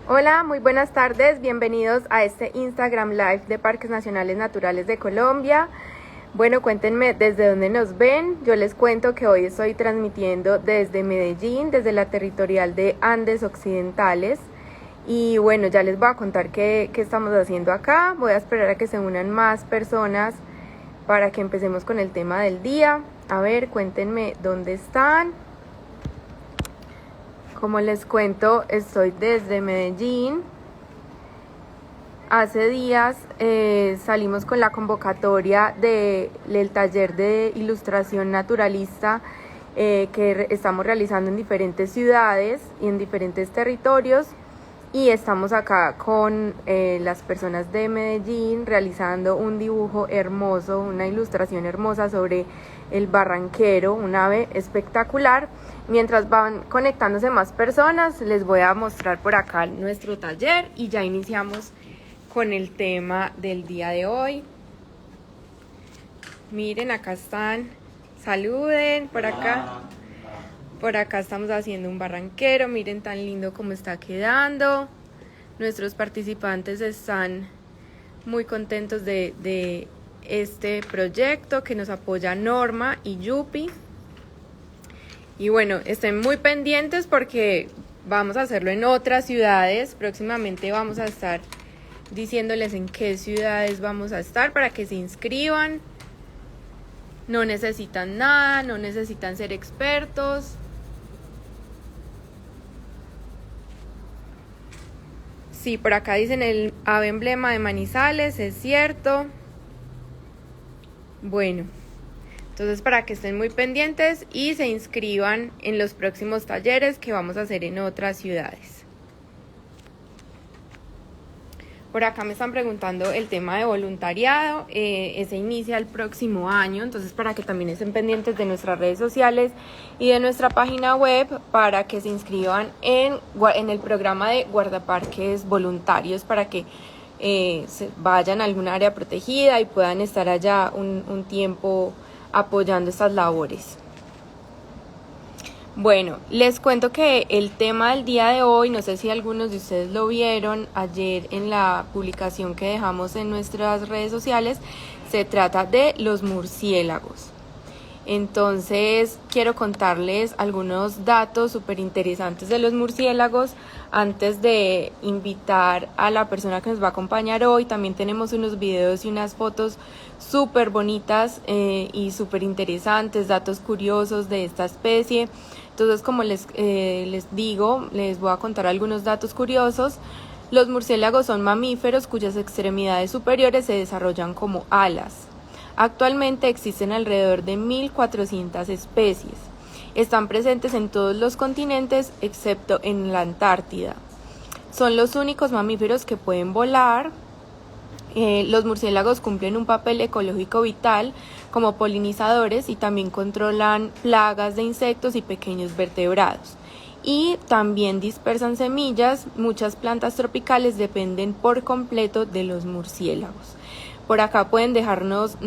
Hola, muy buenas tardes, bienvenidos a este Instagram Live de Parques Nacionales Naturales de Colombia. Bueno, cuéntenme desde dónde nos ven. Yo les cuento que hoy estoy transmitiendo desde Medellín, desde la territorial de Andes Occidentales. Y bueno, ya les voy a contar qué estamos haciendo acá. Voy a esperar a que se unan más personas para que empecemos con el tema del día. A ver, cuéntenme dónde están. Como les cuento, estoy desde Medellín. Hace días salimos con la convocatoria del taller de ilustración naturalista que estamos realizando en diferentes ciudades y en diferentes territorios. Y estamos acá con las personas de Medellín realizando un dibujo hermoso, una ilustración hermosa sobre el barranquero, un ave espectacular. Mientras van conectándose más personas, les voy a mostrar por acá nuestro taller y ya iniciamos con el tema del día de hoy. Miren, acá están, saluden por acá. Por acá estamos haciendo un barranquero, miren tan lindo como está quedando. Nuestros participantes están muy contentos de este proyecto que nos apoya Norma y Yupi. Y bueno, estén muy pendientes porque vamos a hacerlo en otras ciudades. Próximamente vamos a estar diciéndoles en qué ciudades vamos a estar para que se inscriban. No necesitan nada, no necesitan ser expertos. Sí, por acá dicen el ave emblema de Manizales, es cierto. Bueno, entonces para que estén muy pendientes y se inscriban en los próximos talleres que vamos a hacer en otras ciudades. Por acá me están preguntando el tema de voluntariado, ese inicia el próximo año, entonces para que también estén pendientes de nuestras redes sociales y de nuestra página web para que se inscriban en el programa de guardaparques voluntarios para que se vayan a algún área protegida y puedan estar allá un tiempo apoyando estas labores. Bueno, les cuento que el tema del día de hoy, no sé si algunos de ustedes lo vieron ayer en la publicación que dejamos en nuestras redes sociales, se trata de los murciélagos. Entonces, quiero contarles algunos datos súper interesantes de los murciélagos antes de invitar a la persona que nos va a acompañar hoy. También tenemos unos videos y unas fotos súper bonitas y súper interesantes, datos curiosos de esta especie. Entonces, como les digo, les voy a contar algunos datos curiosos. Los murciélagos son mamíferos cuyas extremidades superiores se desarrollan como alas. Actualmente existen alrededor de 1.400 especies. Están presentes en todos los continentes excepto en la Antártida. Son los únicos mamíferos que pueden volar. Los murciélagos cumplen un papel ecológico vital como polinizadores y también controlan plagas de insectos y pequeños vertebrados. Y también dispersan semillas. Muchas plantas tropicales dependen por completo de los murciélagos. Por acá pueden dejarnos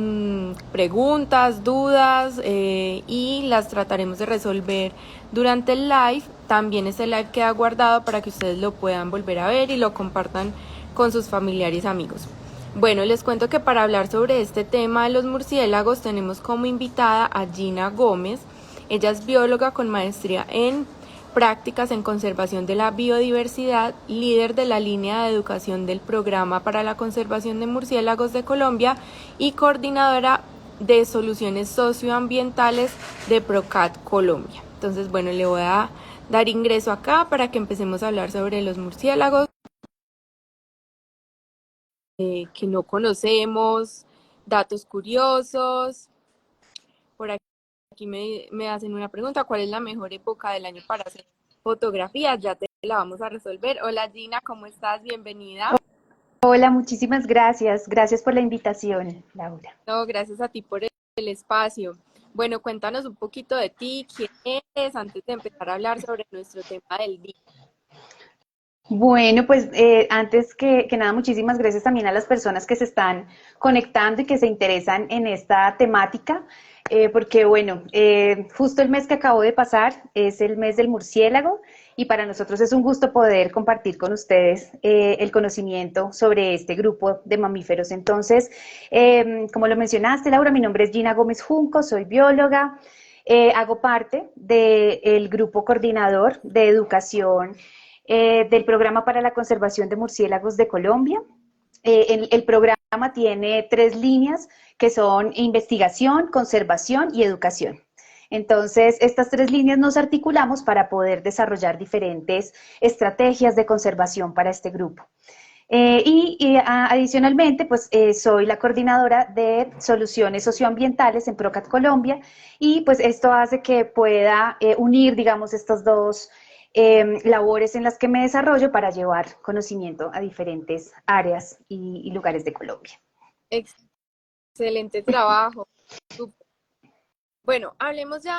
preguntas, dudas y las trataremos de resolver durante el live. También este live queda guardado para que ustedes lo puedan volver a ver y lo compartan con sus familiares y amigos. Bueno, les cuento que para hablar sobre este tema de los murciélagos tenemos como invitada a Gina Gómez. Ella es bióloga con maestría en prácticas en conservación de la biodiversidad, líder de la línea de educación del Programa para la Conservación de Murciélagos de Colombia y coordinadora de soluciones socioambientales de PROCAT Colombia. Entonces, bueno, le voy a dar ingreso acá para que empecemos a hablar sobre los murciélagos que no conocemos, datos curiosos. Por aquí me hacen una pregunta, ¿cuál es la mejor época del año para hacer fotografías? Ya te la vamos a resolver. Hola Gina, ¿cómo estás? Bienvenida. Hola, muchísimas gracias. Gracias por la invitación, Laura. No, gracias a ti por el espacio. Bueno, cuéntanos un poquito de ti, quién eres, antes de empezar a hablar sobre nuestro tema del día. Bueno, pues antes que nada, muchísimas gracias también a las personas que se están conectando y que se interesan en esta temática. porque bueno, justo el mes que acabó de pasar es el mes del murciélago y para nosotros es un gusto poder compartir con ustedes el conocimiento sobre este grupo de mamíferos. Entonces, como lo mencionaste, Laura, mi nombre es Gina Gómez Junco, soy bióloga, hago parte del grupo coordinador de educación del Programa para la Conservación de Murciélagos de Colombia. El programa tiene 3 líneas que son investigación, conservación y educación. Entonces, estas 3 líneas nos articulamos para poder desarrollar diferentes estrategias de conservación para este grupo. Adicionalmente, pues soy la coordinadora de soluciones socioambientales en Procat Colombia y pues esto hace que pueda unir, digamos, estas dos labores en las que me desarrollo para llevar conocimiento a diferentes áreas y lugares de Colombia. Excelente trabajo. Bueno, hablemos ya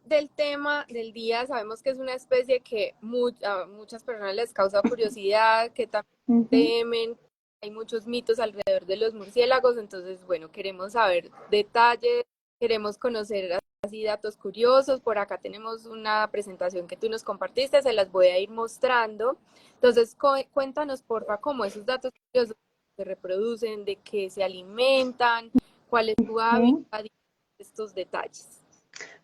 del tema del día. Sabemos que es una especie que a muchas personas les causa curiosidad, que también temen. Hay muchos mitos alrededor de los murciélagos, entonces, bueno, queremos saber detalles, queremos conocer así datos curiosos. Por acá tenemos una presentación que tú nos compartiste, se las voy a ir mostrando. Entonces, cuéntanos, porfa, cómo esos datos curiosos se reproducen, de qué se alimentan, cuál es su hábitat, estos detalles.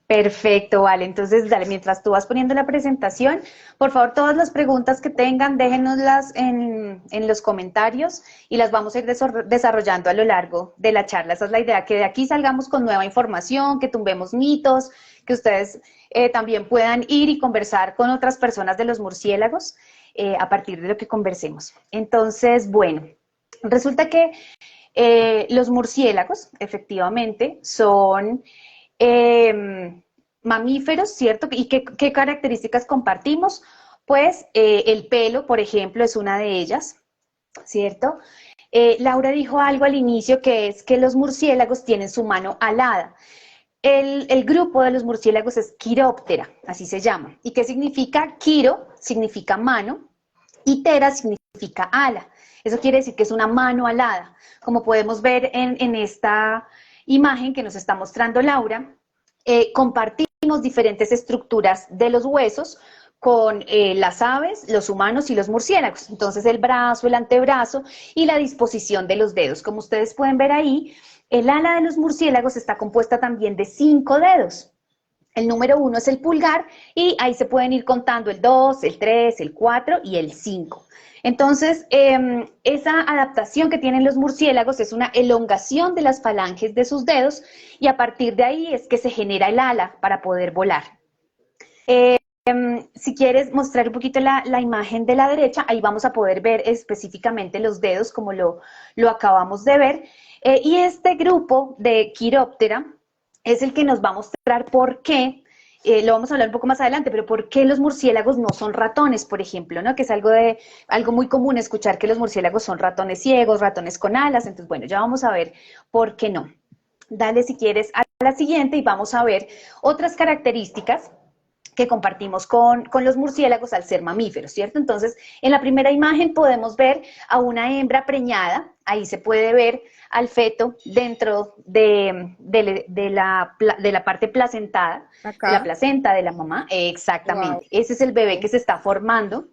Perfecto, vale. Entonces, dale, mientras tú vas poniendo la presentación, por favor, todas las preguntas que tengan, déjenoslas en los comentarios y las vamos a ir desarrollando a lo largo de la charla. Esa es la idea, que de aquí salgamos con nueva información, que tumbemos mitos, que ustedes también puedan ir y conversar con otras personas de los murciélagos a partir de lo que conversemos. Entonces, bueno, resulta que los murciélagos, efectivamente, son mamíferos, ¿cierto? ¿Y qué características compartimos? Pues el pelo, por ejemplo, es una de ellas, ¿cierto? Laura dijo algo al inicio, que es que los murciélagos tienen su mano alada. El grupo de los murciélagos es Chiroptera, así se llama. ¿Y qué significa? Chiro significa mano y tera significa ala. Eso quiere decir que es una mano alada. Como podemos ver en esta imagen que nos está mostrando Laura, compartimos diferentes estructuras de los huesos con las aves, los humanos y los murciélagos. Entonces el brazo, el antebrazo y la disposición de los dedos. Como ustedes pueden ver ahí, el ala de los murciélagos está compuesta también de 5 dedos. El número 1 es el pulgar y ahí se pueden ir contando el 2, el 3, el 4 y el 5. Entonces, esa adaptación que tienen los murciélagos es una elongación de las falanges de sus dedos y a partir de ahí es que se genera el ala para poder volar. Si quieres mostrar un poquito la imagen de la derecha, ahí vamos a poder ver específicamente los dedos como lo acabamos de ver. Y este grupo de Chiroptera es el que nos va a mostrar por qué, lo vamos a hablar un poco más adelante, pero por qué los murciélagos no son ratones, por ejemplo, ¿no? Que es algo muy común escuchar que los murciélagos son ratones ciegos, ratones con alas. Entonces, bueno, ya vamos a ver por qué no. Dale, si quieres, a la siguiente y vamos a ver otras características que compartimos con los murciélagos al ser mamíferos, ¿cierto? Entonces, en la primera imagen podemos ver a una hembra preñada, ahí se puede ver al feto dentro de la parte placentada, de la placenta de la mamá, exactamente. Wow. Ese es el bebé que se está formando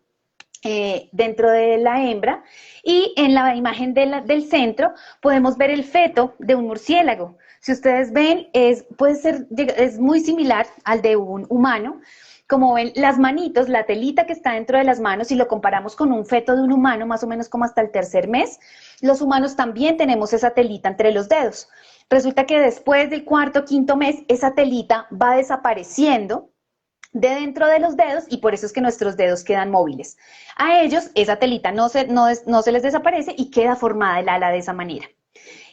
dentro de la hembra, y en la imagen del centro podemos ver el feto de un murciélago. Si ustedes ven, es muy similar al de un humano. Como ven, las manitos, la telita que está dentro de las manos, si lo comparamos con un feto de un humano, más o menos como hasta el 3er mes, los humanos también tenemos esa telita entre los dedos. Resulta que después del 4º o 5º mes, esa telita va desapareciendo de dentro de los dedos y por eso es que nuestros dedos quedan móviles. A ellos, esa telita no se les desaparece y queda formada el ala de esa manera.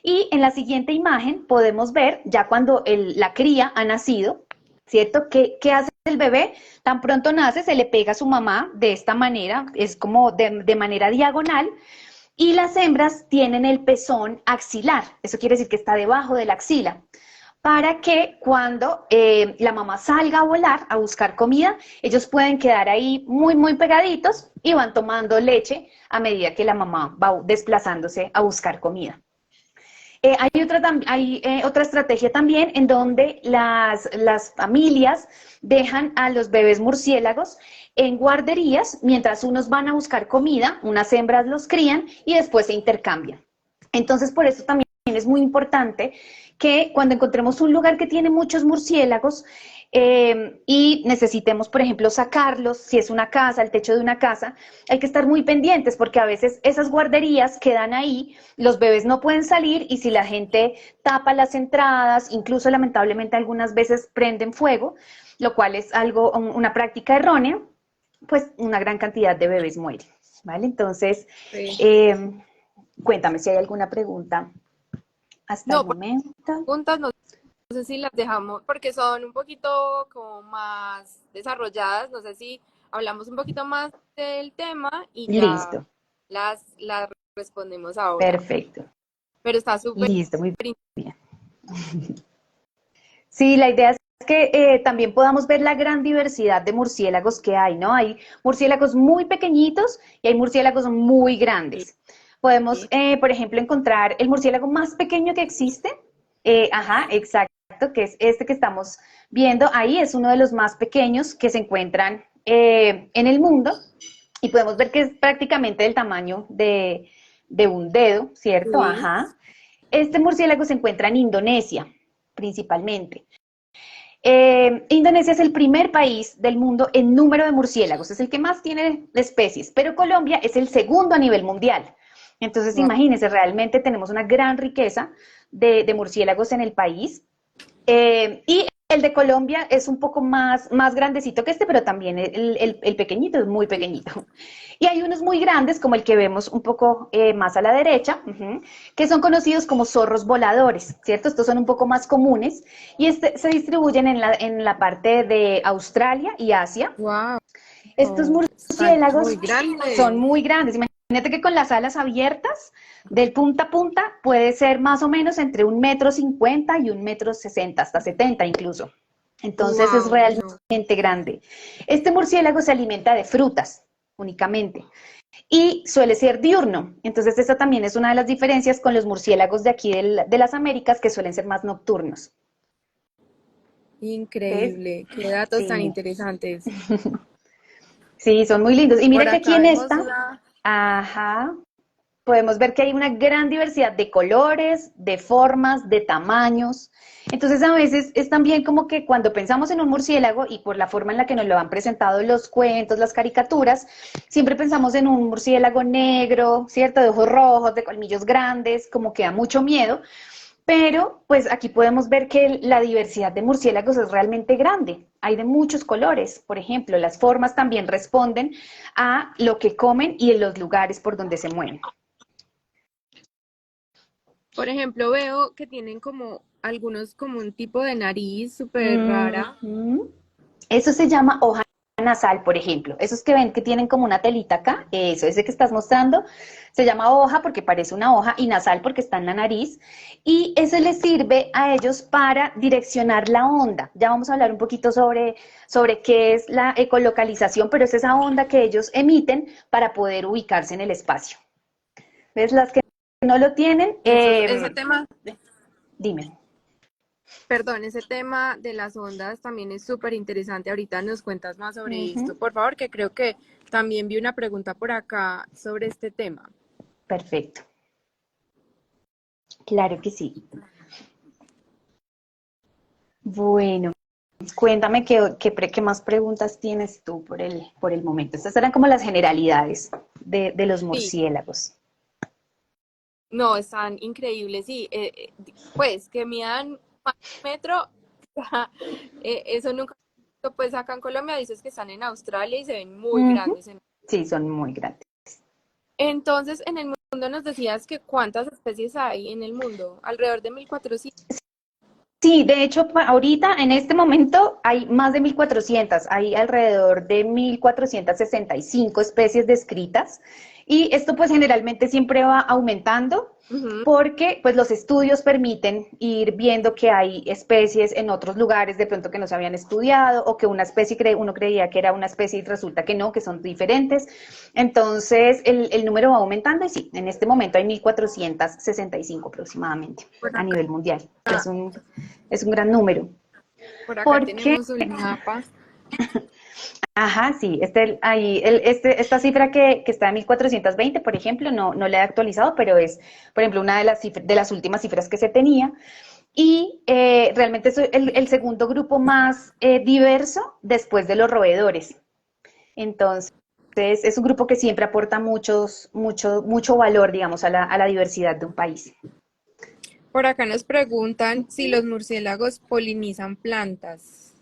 Y en la siguiente imagen podemos ver, ya cuando la cría ha nacido, ¿cierto? ¿Qué hace el bebé? Tan pronto nace, se le pega a su mamá de esta manera, es como de manera diagonal, y las hembras tienen el pezón axilar, eso quiere decir que está debajo de la axila, para que cuando la mamá salga a volar, a buscar comida, ellos pueden quedar ahí muy, muy pegaditos y van tomando leche a medida que la mamá va desplazándose a buscar comida. Hay otra estrategia también en donde las familias dejan a los bebés murciélagos en guarderías mientras unos van a buscar comida, unas hembras los crían y después se intercambian. Entonces, por eso también es muy importante que cuando encontremos un lugar que tiene muchos murciélagos y necesitemos, por ejemplo, sacarlos, si es una casa, el techo de una casa, hay que estar muy pendientes porque a veces esas guarderías quedan ahí, los bebés no pueden salir y si la gente tapa las entradas, incluso lamentablemente algunas veces prenden fuego, lo cual es una práctica errónea, pues una gran cantidad de bebés mueren, ¿vale? Entonces, Sí. cuéntame si hay alguna pregunta hasta el No, momento. preguntas no sé si las dejamos porque son un poquito como más desarrolladas, no sé si hablamos un poquito más del tema y ya Listo, las respondemos ahora. perfecto. Pero está súper Listo, muy bien. Sí, la idea es que también podamos ver la gran diversidad de murciélagos que hay, ¿no? Hay murciélagos muy pequeñitos y hay murciélagos muy grandes. Podemos, interesante. por ejemplo, encontrar el murciélago más pequeño que existe. Ajá, exacto, que es este que estamos viendo ahí, es uno de los más pequeños que se encuentran en el mundo y podemos ver que es prácticamente del tamaño de un dedo, ¿cierto? Sí. Ajá. Este murciélago se encuentra en Indonesia, principalmente. Indonesia es el primer país del mundo en número de murciélagos, es el que más tiene de especies, pero Colombia es el segundo a nivel mundial. Entonces, Wow. imagínense, realmente tenemos una gran riqueza de murciélagos en el país. Y el de Colombia es un poco más grandecito que este, pero también el pequeñito es muy pequeñito. Y hay unos muy grandes, como el que vemos un poco más a la derecha, que son conocidos como zorros voladores, ¿cierto? Estos son un poco más comunes y se distribuyen en la parte de Australia y Asia. Wow. Estos Están muy murciélagos son grandes. muy grandes. Imagínate que con las alas abiertas, del punta a punta, puede ser más o menos entre 1,50 m y 1,60 m, hasta 70 incluso. Entonces es Wow, no. realmente grande. Este murciélago se alimenta de frutas únicamente y suele ser diurno. Entonces esa también es una de las diferencias con los murciélagos de aquí de las Américas que suelen ser más nocturnos. ¿Ves? Increíble. Qué datos tan Sí, interesantes. sí, son muy lindos. Y Por mira que aquí acá en vemos esta, una. ajá, podemos ver que hay una gran diversidad de colores, de formas, de tamaños. Entonces a veces es también como que cuando pensamos en un murciélago y por la forma en la que nos lo han presentado los cuentos, las caricaturas, siempre pensamos en un murciélago negro, ¿cierto? De ojos rojos, de colmillos grandes, como que da mucho miedo. Pero pues aquí podemos ver que la diversidad de murciélagos es realmente grande. Hay de muchos colores. Por ejemplo, las formas también responden a lo que comen y en los lugares por donde se mueven. Por ejemplo, veo que tienen como algunos como un tipo de nariz súper rara. Ujú. Eso se llama hoja nasal, por ejemplo. Esos que ven que tienen como una telita acá, eso, ese que estás mostrando, se llama hoja porque parece una hoja y nasal porque está en la nariz. Y eso les sirve a ellos para direccionar la onda. Ya vamos a hablar un poquito sobre qué es la ecolocalización, pero es esa onda que ellos emiten para poder ubicarse en el espacio. ¿Ves? Las que no lo tienen, Ese tema, dime. perdón, ese tema de las ondas también es súper interesante. Ahorita nos cuentas más sobre esto, Ujú. por favor, que creo que también vi una pregunta por acá sobre este tema. Perfecto. Claro que sí. Bueno, cuéntame qué más preguntas tienes tú por el momento. Estas eran como las generalidades de los Sí, murciélagos. no, están increíbles, sí. Pues que midan más de un metro, eso nunca, pues acá en Colombia dices que están en Australia y se ven muy Ujú. grandes. Sí, son muy grandes. Entonces, en el mundo nos decías que cuántas especies hay en el mundo, alrededor de 1400. Sí, de hecho, ahorita, en este momento, hay más de 1,400. Hay alrededor de 1,465 especies descritas Y esto pues generalmente siempre va aumentando Ujú. porque pues los estudios permiten ir viendo que hay especies en otros lugares de pronto que no se habían estudiado o que una especie uno creía que era una especie y resulta que no, que son diferentes. Entonces el número va aumentando y sí, en este momento hay 1.465 aproximadamente Por a acá, nivel mundial, que es un gran número. por acá Porque tenemos el mapa. ajá, sí, esta cifra que está en 1.420, por ejemplo, no la he actualizado, pero es, por ejemplo, una de de las últimas cifras que se tenía. Y realmente es el segundo grupo más diverso después de los roedores. Entonces, es un grupo que siempre aporta mucho valor, digamos, a la diversidad de un país. Por acá nos preguntan si los murciélagos polinizan plantas.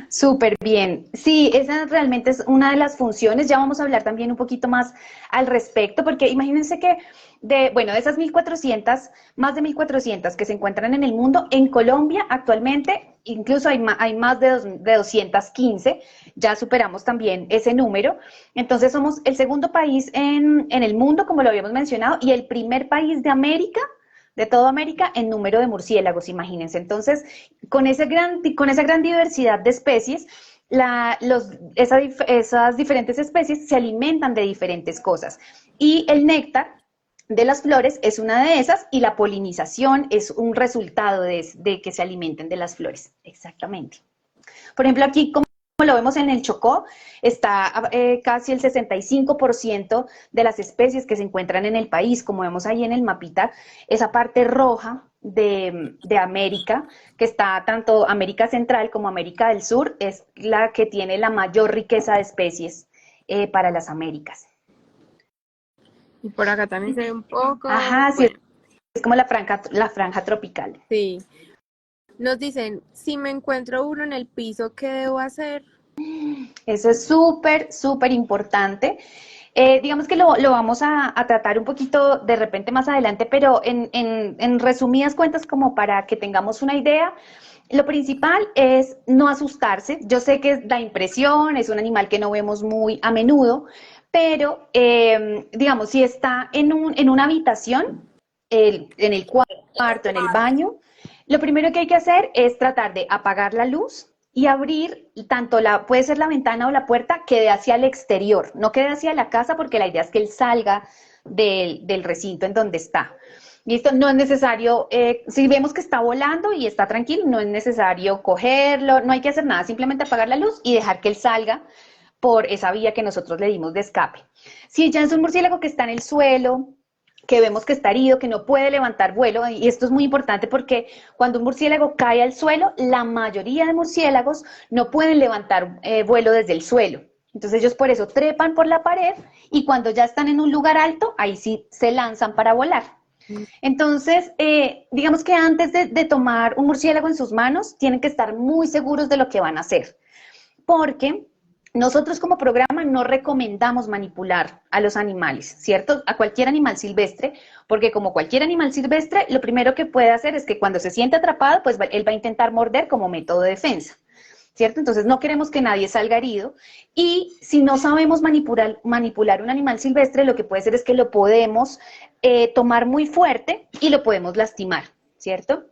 Súper bien. Sí, esa realmente es una de las funciones. Ya vamos a hablar también un poquito más al respecto, porque imagínense que de esas 1.400, más de 1.400 que se encuentran en el mundo, en Colombia actualmente incluso hay más de 215, ya superamos también ese número. Entonces somos el segundo país en el mundo, como lo habíamos mencionado, y el primer país de América, de toda América, en número de murciélagos, imagínense. Entonces, con esa gran diversidad de especies, esas diferentes especies se alimentan de diferentes cosas. Y el néctar de las flores es una de esas y la polinización es un resultado de que se alimenten de las flores. Exactamente. Por ejemplo, aquí, como lo vemos en el Chocó, está casi el 65% de las especies que se encuentran en el país, como vemos ahí en el mapita, esa parte roja de América, que está tanto América Central como América del Sur, es la que tiene la mayor riqueza de especies para las Américas. Y por acá también se ve un poco, Ajá, sí, bueno, es como la franja tropical. sí. Nos dicen, si me encuentro uno en el piso, ¿qué debo hacer? Eso es súper importante. Digamos que lo vamos a tratar un poquito de repente más adelante, pero en resumidas cuentas, como para que tengamos una idea, lo principal es no asustarse. Yo sé que da impresión, es un animal que no vemos muy a menudo, pero digamos, si está en una habitación, en el cuarto, en el baño, lo primero que hay que hacer es tratar de apagar la luz y abrir tanto puede ser la ventana o la puerta que dé hacia el exterior, no que dé hacia la casa porque la idea es que él salga del recinto en donde está. Listo, no es necesario, si vemos que está volando y está tranquilo, no es necesario cogerlo, no hay que hacer nada, simplemente apagar la luz y dejar que él salga por esa vía que nosotros le dimos de escape. Si ya es un murciélago que está en el suelo, que vemos que está herido, que no puede levantar vuelo, y esto es muy importante porque cuando un murciélago cae al suelo, la mayoría de murciélagos no pueden levantar vuelo desde el suelo. Entonces ellos por eso trepan por la pared y cuando ya están en un lugar alto, ahí sí se lanzan para volar. Entonces, digamos que antes de tomar un murciélago en sus manos, tienen que estar muy seguros de lo que van a hacer, porque nosotros como programa no recomendamos manipular a los animales, ¿cierto? A cualquier animal silvestre, porque como cualquier animal silvestre, lo primero que puede hacer es que cuando se siente atrapado, pues él va a intentar morder como método de defensa. ¿Cierto? Entonces no queremos que nadie salga herido y si no sabemos manipular un animal silvestre, lo que puede ser es que lo podemos tomar muy fuerte y lo podemos lastimar, ¿cierto?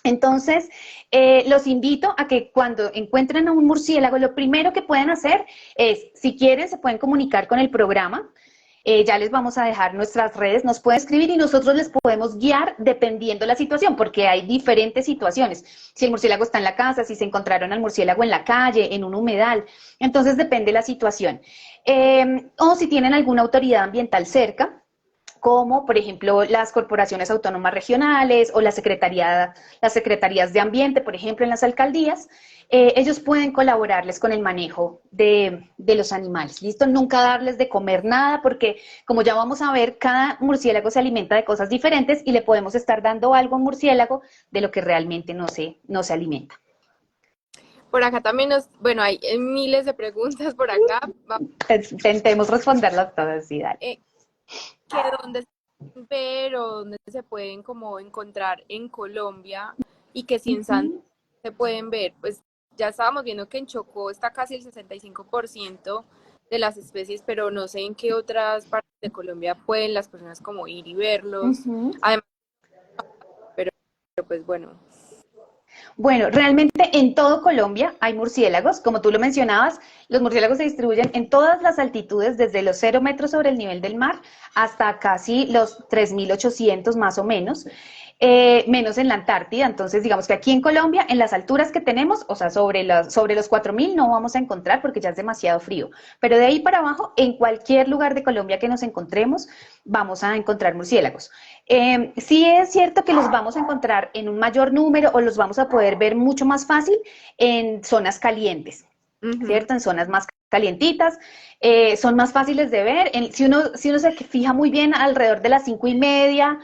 Entonces, los invito a que cuando encuentren a un murciélago, lo primero que pueden hacer es, si quieren, se pueden comunicar con el programa. Ya les vamos a dejar nuestras redes, nos pueden escribir y nosotros les podemos guiar dependiendo la situación, porque hay diferentes situaciones. Si el murciélago está en la casa, si se encontraron al murciélago en la calle, en un humedal, entonces depende la situación. O si tienen alguna autoridad ambiental cerca, como por ejemplo las corporaciones autónomas regionales o las secretarías de ambiente, por ejemplo, en las alcaldías, ellos pueden colaborarles con el manejo de los animales. ¿Listo? Nunca darles de comer nada porque, como ya vamos a ver, cada murciélago se alimenta de cosas diferentes y le podemos estar dando algo a un murciélago de lo que realmente no se alimenta. Por acá también bueno, hay miles de preguntas por acá. Intentemos responderlas todas, sí, dale. Eh, que dónde se pueden ver o dónde se pueden como encontrar en Colombia y que si en Santa se pueden ver. Pues ya estábamos viendo que en Chocó está casi el 65% de las especies, pero no sé en qué otras partes de Colombia pueden las personas como ir y verlos. Ujú. Además, pero, pero pues bueno. Bueno, realmente en todo Colombia hay murciélagos, como tú lo mencionabas, los murciélagos se distribuyen en todas las altitudes, desde los 0 metros sobre el nivel del mar hasta casi los 3.800 más o menos, menos en la Antártida. Entonces, digamos que aquí en Colombia, en las alturas que tenemos, o sea, sobre los 4.000 no vamos a encontrar porque ya es demasiado frío, pero de ahí para abajo, en cualquier lugar de Colombia que nos encontremos, vamos a encontrar murciélagos. Sí es cierto que los vamos a encontrar en un mayor número o los vamos a poder ver mucho más fácil en zonas calientes, ¿cierto? En zonas más calientitas, son más fáciles de ver. Si uno se fija muy bien alrededor de las 5:30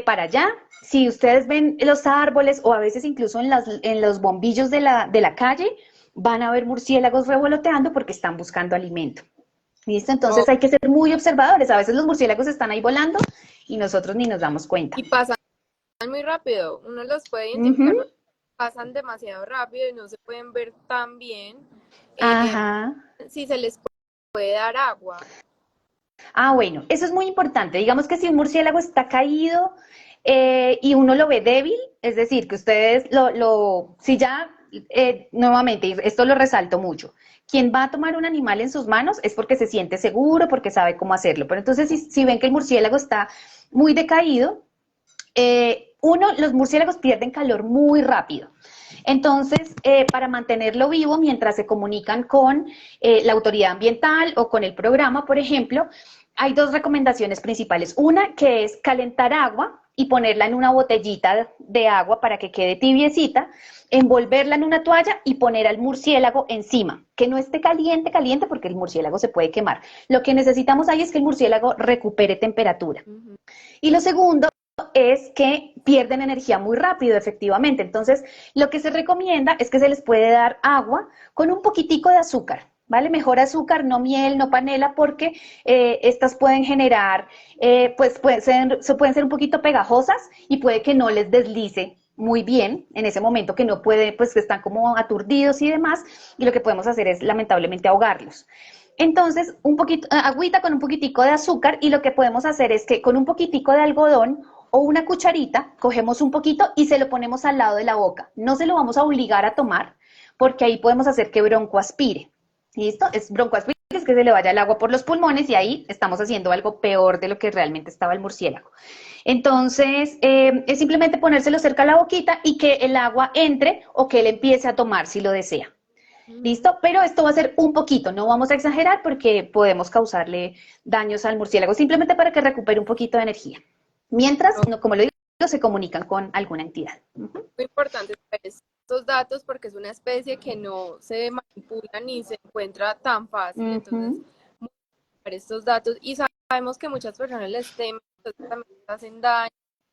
para allá, si ustedes ven los árboles o a veces incluso en los bombillos de la calle, van a ver murciélagos revoloteando porque están buscando alimento. ¿Listo? Oh, Entonces hay que ser muy observadores. A veces los murciélagos están ahí volando y nosotros ni nos damos cuenta. y pasan muy rápido. Uno los puede identificar, Ujú. pero pasan demasiado rápido y no se pueden ver tan bien. Ajá. Si se les puede dar agua. Ah, bueno, eso es muy importante. Digamos que si un murciélago está caído y uno lo ve débil, es decir, que ustedes si ya, nuevamente, y esto lo resalto mucho, quien va a tomar un animal en sus manos es porque se siente seguro, porque sabe cómo hacerlo. Pero entonces, si ven que el murciélago está muy decaído, los murciélagos pierden calor muy rápido. Entonces, para mantenerlo vivo, mientras se comunican con la autoridad ambiental o con el programa, por ejemplo, hay dos recomendaciones principales. Una que es calentar agua y ponerla en una botellita de agua para que quede tibiecita, envolverla en una toalla y poner al murciélago encima, que no esté caliente, caliente, porque el murciélago se puede quemar. Lo que necesitamos ahí es que el murciélago recupere temperatura. Uh-huh. Y lo segundo es que pierden energía muy rápido, efectivamente. Entonces, lo que se recomienda es que se les puede dar agua con un poquitico de azúcar, ¿vale? Mejor azúcar, no miel, no panela, porque estas pueden generar, pues pueden ser un poquito pegajosas y puede que no les deslice muy bien en ese momento, que no puede, pues que están como aturdidos y demás, y lo que podemos hacer es lamentablemente ahogarlos. Entonces, un poquito, agüita con un poquitico de azúcar, y lo que podemos hacer es que con un poquitico de algodón o una cucharita, cogemos un poquito y se lo ponemos al lado de la boca. No se lo vamos a obligar a tomar, porque ahí podemos hacer que broncoaspire. ¿Listo? Es broncoaspire, es que se le vaya el agua por los pulmones y ahí estamos haciendo algo peor de lo que realmente estaba el murciélago. Entonces, es simplemente ponérselo cerca a la boquita y que el agua entre o que él empiece a tomar si lo desea. Uh-huh. ¿Listo? Pero esto va a ser un poquito, no vamos a exagerar porque podemos causarle daños al murciélago, simplemente para que recupere un poquito de energía. Mientras, Oh, no, como lo digo, se comunican con alguna entidad. Uh-huh. muy importante saber estos datos porque es una especie que no se manipula ni se encuentra tan fácil. Entonces, Uh-huh. estos datos y sabemos que muchas personas les temen, entonces también les hacen daño.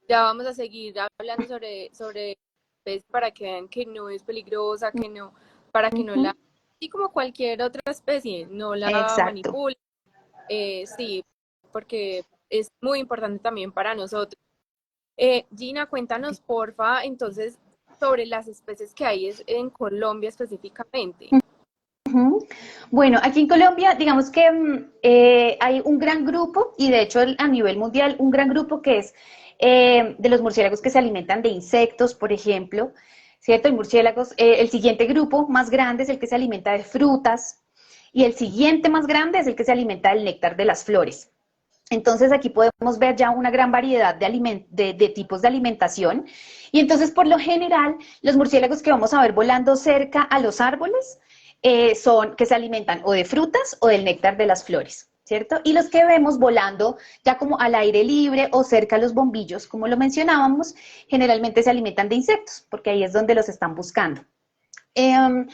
Ya vamos a seguir hablando sobre especies para que vean que no es peligrosa, que no, para que no la, Uh-huh. y como cualquier otra especie, no la Exacto. manipulen. Sí, porque es muy importante también para nosotros. Gina, cuéntanos porfa, entonces, sobre las especies que hay en Colombia específicamente. Uh-huh. Bueno, aquí en Colombia, digamos que hay un gran grupo, y de hecho a nivel mundial, un gran grupo que es de los murciélagos que se alimentan de insectos, por ejemplo, ¿cierto? Hay murciélagos, el siguiente grupo más grande es el que se alimenta de frutas, y el siguiente más grande es el que se alimenta del néctar de las flores. Entonces aquí podemos ver ya una gran variedad de tipos de alimentación, y entonces por lo general los murciélagos que vamos a ver volando cerca a los árboles son que se alimentan o de frutas o del néctar de las flores, ¿cierto? Y los que vemos volando ya como al aire libre o cerca a los bombillos, como lo mencionábamos, generalmente se alimentan de insectos, porque ahí es donde los están buscando. Eh,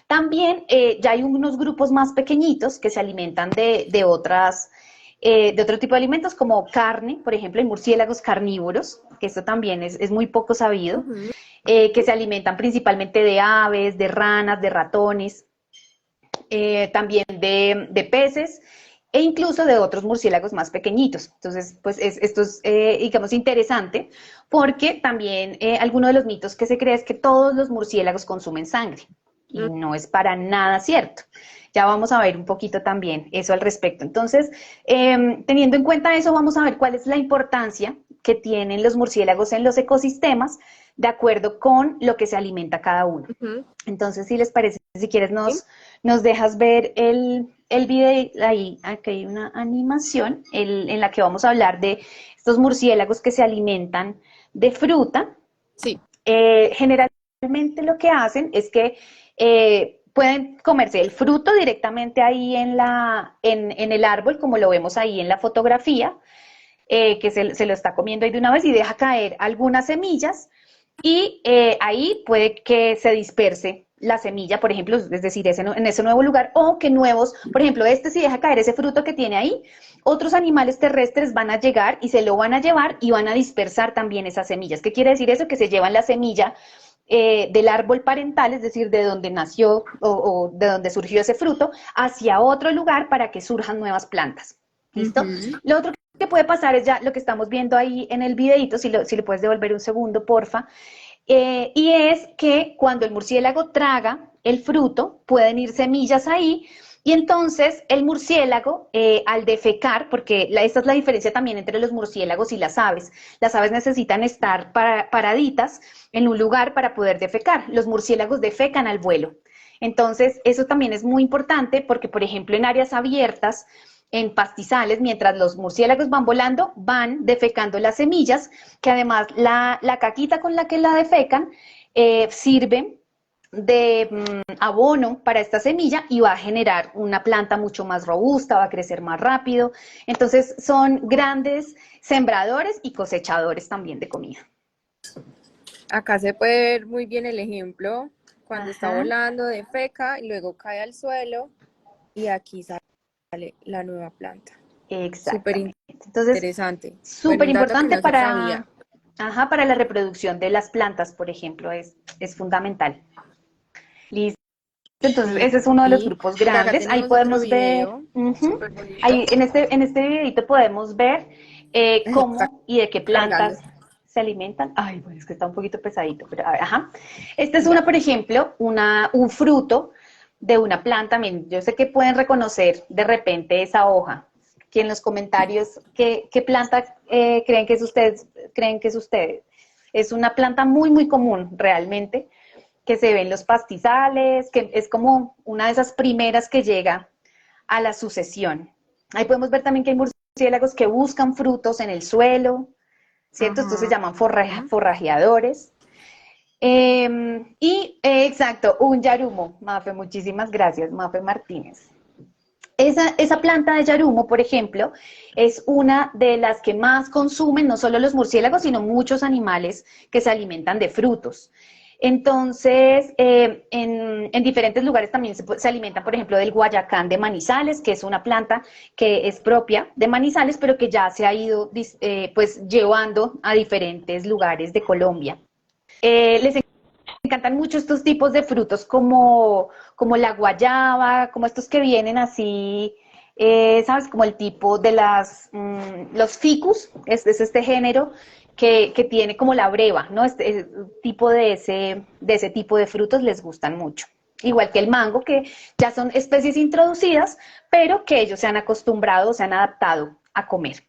También ya hay unos grupos más pequeñitos que se alimentan de otro tipo de alimentos como carne, por ejemplo, hay murciélagos carnívoros, que esto también es muy poco sabido, Uh-huh. que se alimentan principalmente de aves, de ranas, de ratones, también de peces e incluso de otros murciélagos más pequeñitos. Entonces, pues esto es, digamos, interesante porque también alguno de los mitos que se cree es que todos los murciélagos consumen sangre. y no es para nada cierto. Ya vamos a ver un poquito también eso al respecto. Entonces, teniendo en cuenta eso, vamos a ver cuál es la importancia que tienen los murciélagos en los ecosistemas de acuerdo con lo que se alimenta cada uno. Ujú. Entonces, si les parece, si quieres Sí. nos dejas ver el video, ahí, aquí hay una animación en la que vamos a hablar de estos murciélagos que se alimentan de fruta. Sí. Generalmente lo que hacen es que pueden comerse el fruto directamente ahí en el árbol, como lo vemos ahí en la fotografía, que se lo está comiendo ahí de una vez y deja caer algunas semillas y ahí puede que se disperse la semilla, por ejemplo, es decir, en ese nuevo lugar, o que nuevos, por ejemplo, si deja caer ese fruto que tiene ahí, otros animales terrestres van a llegar y se lo van a llevar y van a dispersar también esas semillas. ¿Qué quiere decir eso? Que se llevan la semilla del árbol parental, es decir, de donde nació o de donde surgió ese fruto, hacia otro lugar para que surjan nuevas plantas. ¿Listo? Ujú. Lo otro que puede pasar es ya lo que estamos viendo ahí en el videito, si le puedes devolver un segundo, porfa, y es que cuando el murciélago traga el fruto, pueden ir semillas ahí, y entonces el murciélago, al defecar, porque esta es la diferencia también entre los murciélagos y las aves necesitan estar paraditas en un lugar para poder defecar, los murciélagos defecan al vuelo. Entonces, eso también es muy importante porque, por ejemplo, en áreas abiertas, en pastizales, mientras los murciélagos van volando, van defecando las semillas, que además la caquita con la que la defecan sirve de abono para esta semilla y va a generar una planta mucho más robusta, va a crecer más rápido. Entonces son grandes sembradores y cosechadores también de comida. Acá se puede ver muy bien el ejemplo cuando está Ajá, volando de feca y luego cae al suelo y aquí sale la nueva planta. Súper exactamente. Entonces, interesante. Bueno, súper un dato que importante no se sabía. para la reproducción de las plantas, por ejemplo, es fundamental. Listo. Entonces, Sí. ese es uno de los grupos Por acá grandes. Ahí tenemos otro podemos ver, video súper bonito. ahí en este videito podemos ver Está cómo y de qué cargando. plantas se alimentan. Ay, bueno, es que está un poquito pesadito, pero a ver, ajá. Esta es Ya. una, por ejemplo, un fruto de una planta. Miren, yo sé que pueden reconocer de repente esa hoja. Aquí en los comentarios, ¿qué planta creen que es ustedes? Es una planta muy, muy común realmente que se ve en los pastizales, que es como una de esas primeras que llega a la sucesión. Ahí podemos ver también que hay murciélagos que buscan frutos en el suelo, ¿cierto? Estos se Ajá. llaman forrajeadores. Exacto, un yarumo, Mafe, muchísimas gracias, Mafe Martínez. Esa planta de yarumo, por ejemplo, es una de las que más consumen no solo los murciélagos, sino muchos animales que se alimentan de frutos. Entonces, en diferentes lugares también se alimentan, por ejemplo, del guayacán de Manizales, que es una planta que es propia de Manizales, pero que ya se ha ido pues llevando a diferentes lugares de Colombia. Les encantan mucho estos tipos de frutos como la guayaba, como estos que vienen así, ¿sabes? Como el tipo de los ficus, es este género que tiene como la breva, ¿no? Este tipo de ese tipo de frutos les gustan mucho. Igual que el mango, que ya son especies introducidas, pero que ellos se han acostumbrado, se han adaptado a comer.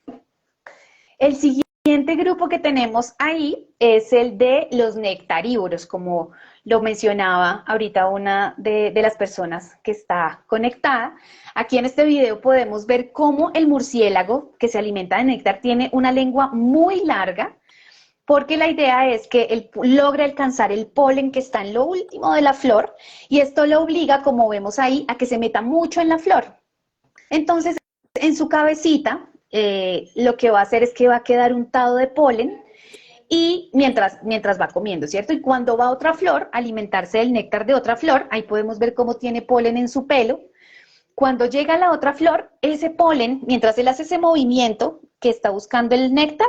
El siguiente grupo que tenemos ahí es el de los nectarívoros, como lo mencionaba ahorita una de las personas que está conectada. Aquí en este video podemos ver cómo el murciélago que se alimenta de néctar tiene una lengua muy larga, porque la idea es que él logre alcanzar el polen que está en lo último de la flor, y esto lo obliga, como vemos ahí, a que se meta mucho en la flor. Entonces, en su cabecita, lo que va a hacer es que va a quedar untado de polen y mientras va comiendo, ¿cierto? Y cuando va a otra flor, a alimentarse del néctar de otra flor, ahí podemos ver cómo tiene polen en su pelo. Cuando llega a la otra flor, ese polen, mientras él hace ese movimiento que está buscando el néctar,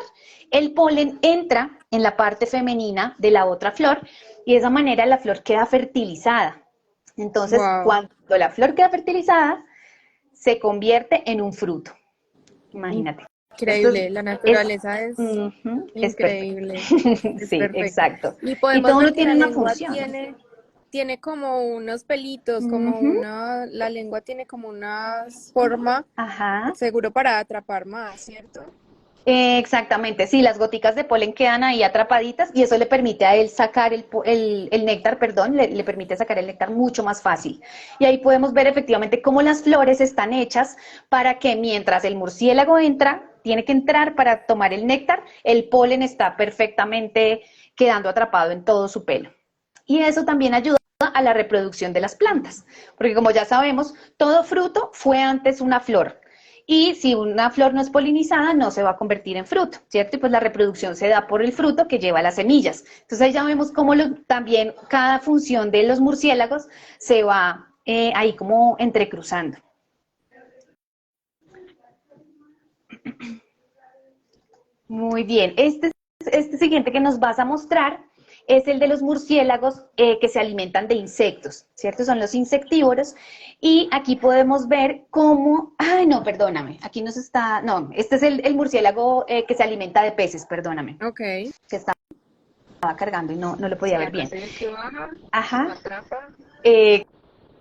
el polen entra en la parte femenina de la otra flor y de esa manera la flor queda fertilizada. Entonces, Wow. cuando la flor queda fertilizada, se convierte en un fruto. Imagínate. Esto Increíble. La es, naturaleza es perfecto. increíble. Es Sí, perfecta. exacto. Y Y podemos todo ver uno que tiene la una lengua función. tiene como unos pelitos, como Ujú. una, la lengua tiene como una forma, Ajá. seguro para atrapar más, ¿cierto? Exactamente, sí, las goticas de polen quedan ahí atrapaditas y eso le permite a él sacar el néctar, perdón, le permite sacar el néctar mucho más fácil. Y ahí podemos ver efectivamente cómo las flores están hechas para que mientras el murciélago entra, tiene que entrar para tomar el néctar, el polen está perfectamente quedando atrapado en todo su pelo. Y eso también ayuda a la reproducción de las plantas, porque como ya sabemos, todo fruto fue antes una flor. Y si una flor no es polinizada, no se va a convertir en fruto, ¿cierto? Y pues la reproducción se da por el fruto que lleva las semillas. Entonces ahí ya vemos cómo también cada función de los murciélagos se va ahí como entrecruzando. Muy bien, este siguiente que nos vas a mostrar es el de los murciélagos que se alimentan de insectos, ¿cierto? Son los insectívoros. Y aquí podemos ver cómo, ay no, perdóname, aquí nos está, no, este es el murciélago que se alimenta de peces, perdóname, Ok. que estaba cargando y no lo podía Sí, ver acá bien. se ve que baja, Ajá, atrapa. eh,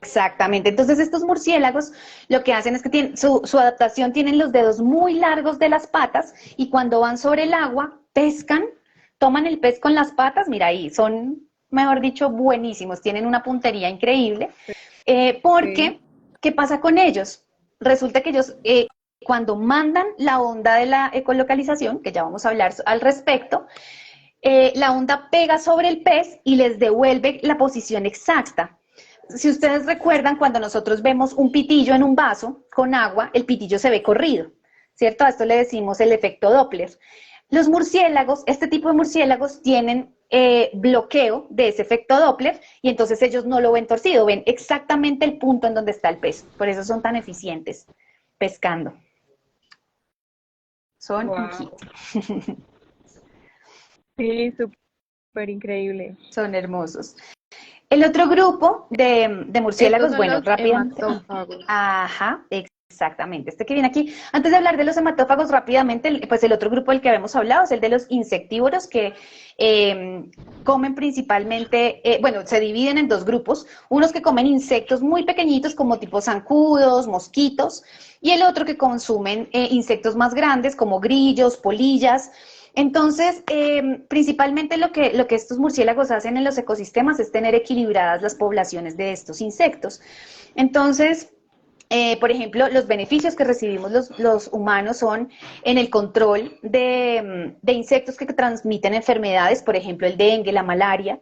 exactamente. Entonces estos murciélagos lo que hacen es que tienen, su adaptación tienen los dedos muy largos de las patas y cuando van sobre el agua pescan, toman el pez con las patas, mira ahí, son, mejor dicho, buenísimos, tienen una puntería increíble, Ok. porque, ¿qué pasa con ellos? Resulta que ellos, cuando mandan la onda de la ecolocalización, que ya vamos a hablar al respecto, la onda pega sobre el pez y les devuelve la posición exacta. Si ustedes recuerdan, cuando nosotros vemos un pitillo en un vaso con agua, el pitillo se ve corrido, ¿cierto? A esto le decimos el efecto Doppler. Los murciélagos, este tipo de murciélagos tienen bloqueo de ese efecto Doppler y entonces ellos no lo ven torcido, ven exactamente el punto en donde está el pez. Por eso son tan eficientes pescando. Son un hit. Wow. Sí, súper increíble. Son hermosos. El otro grupo de Estos murciélagos, son bueno, los rápidamente. hematófagos. Ajá, exactamente. Este que viene aquí. Antes de hablar de los hematófagos, rápidamente, pues el otro grupo del que habíamos hablado es el de los insectívoros que comen principalmente, bueno, se dividen en dos grupos. Unos que comen insectos muy pequeñitos como tipo zancudos, mosquitos, y el otro que consumen insectos más grandes como grillos, polillas. Entonces, principalmente lo que estos murciélagos hacen en los ecosistemas es tener equilibradas las poblaciones de estos insectos. Entonces, por ejemplo, los beneficios que recibimos los humanos son en el control de insectos que transmiten enfermedades, por ejemplo, el dengue, la malaria,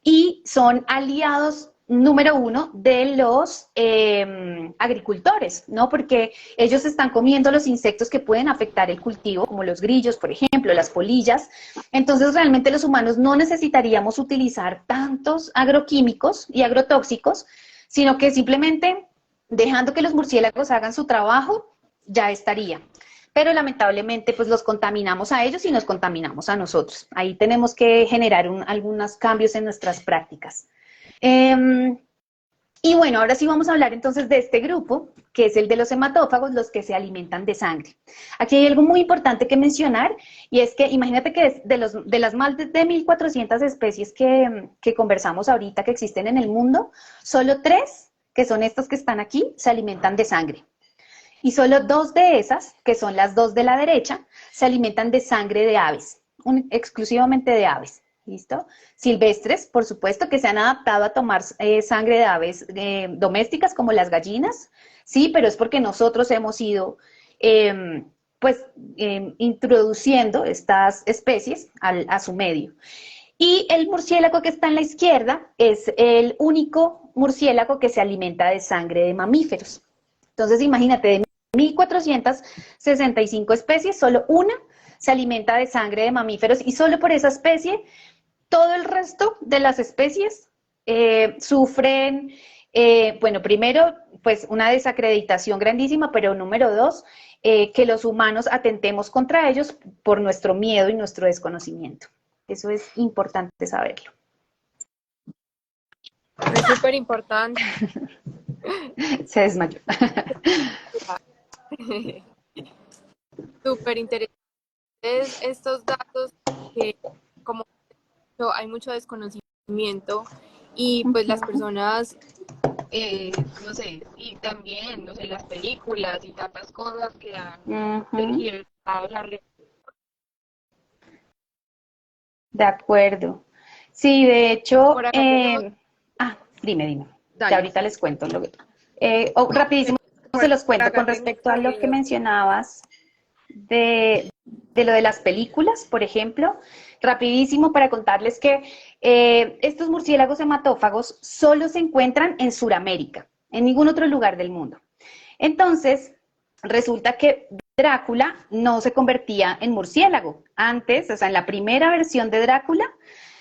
y son aliados número uno de los agricultores, ¿no? Porque ellos están comiendo los insectos que pueden afectar el cultivo, como los grillos, por ejemplo, las polillas. Entonces, realmente los humanos no necesitaríamos utilizar tantos agroquímicos y agrotóxicos, sino que simplemente dejando que los murciélagos hagan su trabajo, ya estaría. Pero lamentablemente pues los contaminamos a ellos y nos contaminamos a nosotros. Ahí tenemos que generar algunos cambios en nuestras prácticas. Eh, y bueno, ahora sí vamos a hablar entonces de este grupo, que es el de los hematófagos, los que se alimentan de sangre. Aquí hay algo muy importante que mencionar, y es que imagínate que de las más de 1.400 especies que conversamos ahorita que existen en el mundo, solo 3, que son estos que están aquí, se alimentan de sangre. Y solo 2 de esas, que son las 2 de la derecha, se alimentan de sangre de aves, exclusivamente de aves. ¿Listo? Silvestres, por supuesto, que se han adaptado a tomar sangre de aves domésticas como las gallinas, sí, pero es porque nosotros hemos ido, eh, pues, introduciendo estas especies a su medio. Y el murciélago que está en la izquierda es el único murciélago que se alimenta de sangre de mamíferos. Entonces, imagínate, de 1.465 especies, solo una se alimenta de sangre de mamíferos y solo por esa especie, todo el resto de las especies sufren, bueno, primero, pues una desacreditación grandísima, pero número 2, que los humanos atentemos contra ellos por nuestro miedo y nuestro desconocimiento. Eso es importante saberlo. Es súper importante. Se desmayó. Súper interesantes estos datos que, como hay mucho desconocimiento y pues las Ujú, personas, no sé, y también, no sé, las películas y tantas cosas que han ujú, tergiversado la realidad. de acuerdo. Sí, de hecho, Por acá tenemos, dime. Ya dale, ahorita les cuento no, que rapidísimo se por los cuento acá con tengo respecto a lo que que, mencionabas de, de lo de las películas, por ejemplo, rapidísimo para contarles que estos murciélagos hematófagos solo se encuentran en Sudamérica, en ningún otro lugar del mundo. Entonces, resulta que Drácula no se convertía en murciélago. Antes, o sea, en la primera versión de Drácula,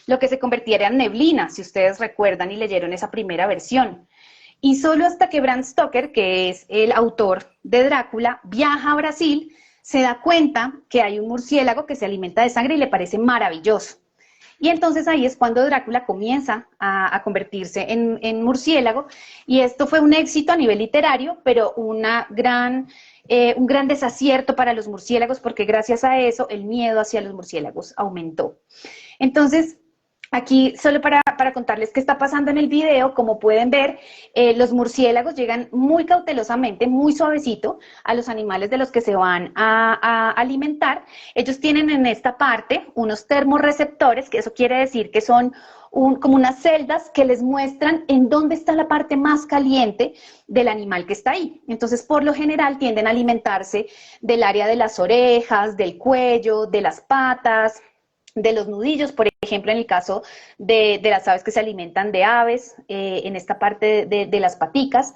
lo que se convertía era en neblina, si ustedes recuerdan y leyeron esa primera versión. Y solo hasta que Bram Stoker, que es el autor de Drácula, viaja a Brasil, se da cuenta que hay un murciélago que se alimenta de sangre y le parece maravilloso. Y entonces ahí es cuando Drácula comienza a convertirse en murciélago y esto fue un éxito a nivel literario, pero un gran desacierto para los murciélagos porque gracias a eso el miedo hacia los murciélagos aumentó. Entonces, aquí solo para contarles qué está pasando en el video, como pueden ver, los murciélagos llegan muy cautelosamente, muy suavecito a los animales de los que se van a alimentar. Ellos tienen en esta parte unos termorreceptores, que eso quiere decir que son como unas celdas que les muestran en dónde está la parte más caliente del animal que está ahí. Entonces, por lo general, tienden a alimentarse del área de las orejas, del cuello, de las patas, de los nudillos, por ejemplo, en el caso de las aves que se alimentan de aves, en esta parte de las paticas.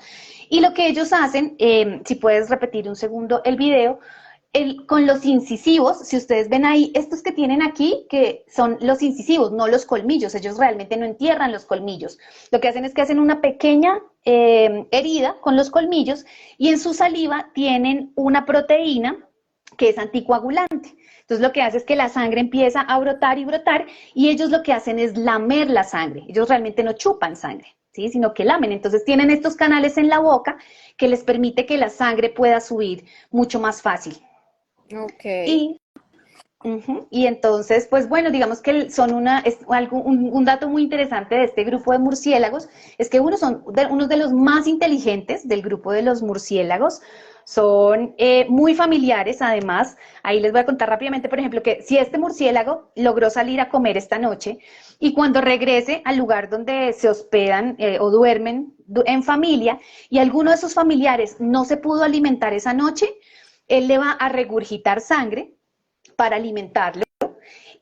Y lo que ellos hacen, si puedes repetir un segundo el video, con los incisivos, si ustedes ven ahí, estos que tienen aquí, que son los incisivos, no los colmillos, ellos realmente no entierran los colmillos. Lo que hacen es que hacen una pequeña herida con los colmillos y en su saliva tienen una proteína que es anticoagulante. Entonces lo que hace es que la sangre empieza a brotar y brotar y ellos lo que hacen es lamer la sangre. Ellos realmente no chupan sangre, ¿sí? Sino que lamen. Entonces tienen estos canales en la boca que les permite que la sangre pueda subir mucho más fácil. ok, Y y entonces, pues bueno, digamos que son un dato muy interesante de este grupo de murciélagos, es que unos de los más inteligentes del grupo de los murciélagos, son muy familiares además. Ahí les voy a contar rápidamente, por ejemplo, que si este murciélago logró salir a comer esta noche y cuando regrese al lugar donde se hospedan o duermen en familia y alguno de sus familiares no se pudo alimentar esa noche, él le va a regurgitar sangre para alimentarlo.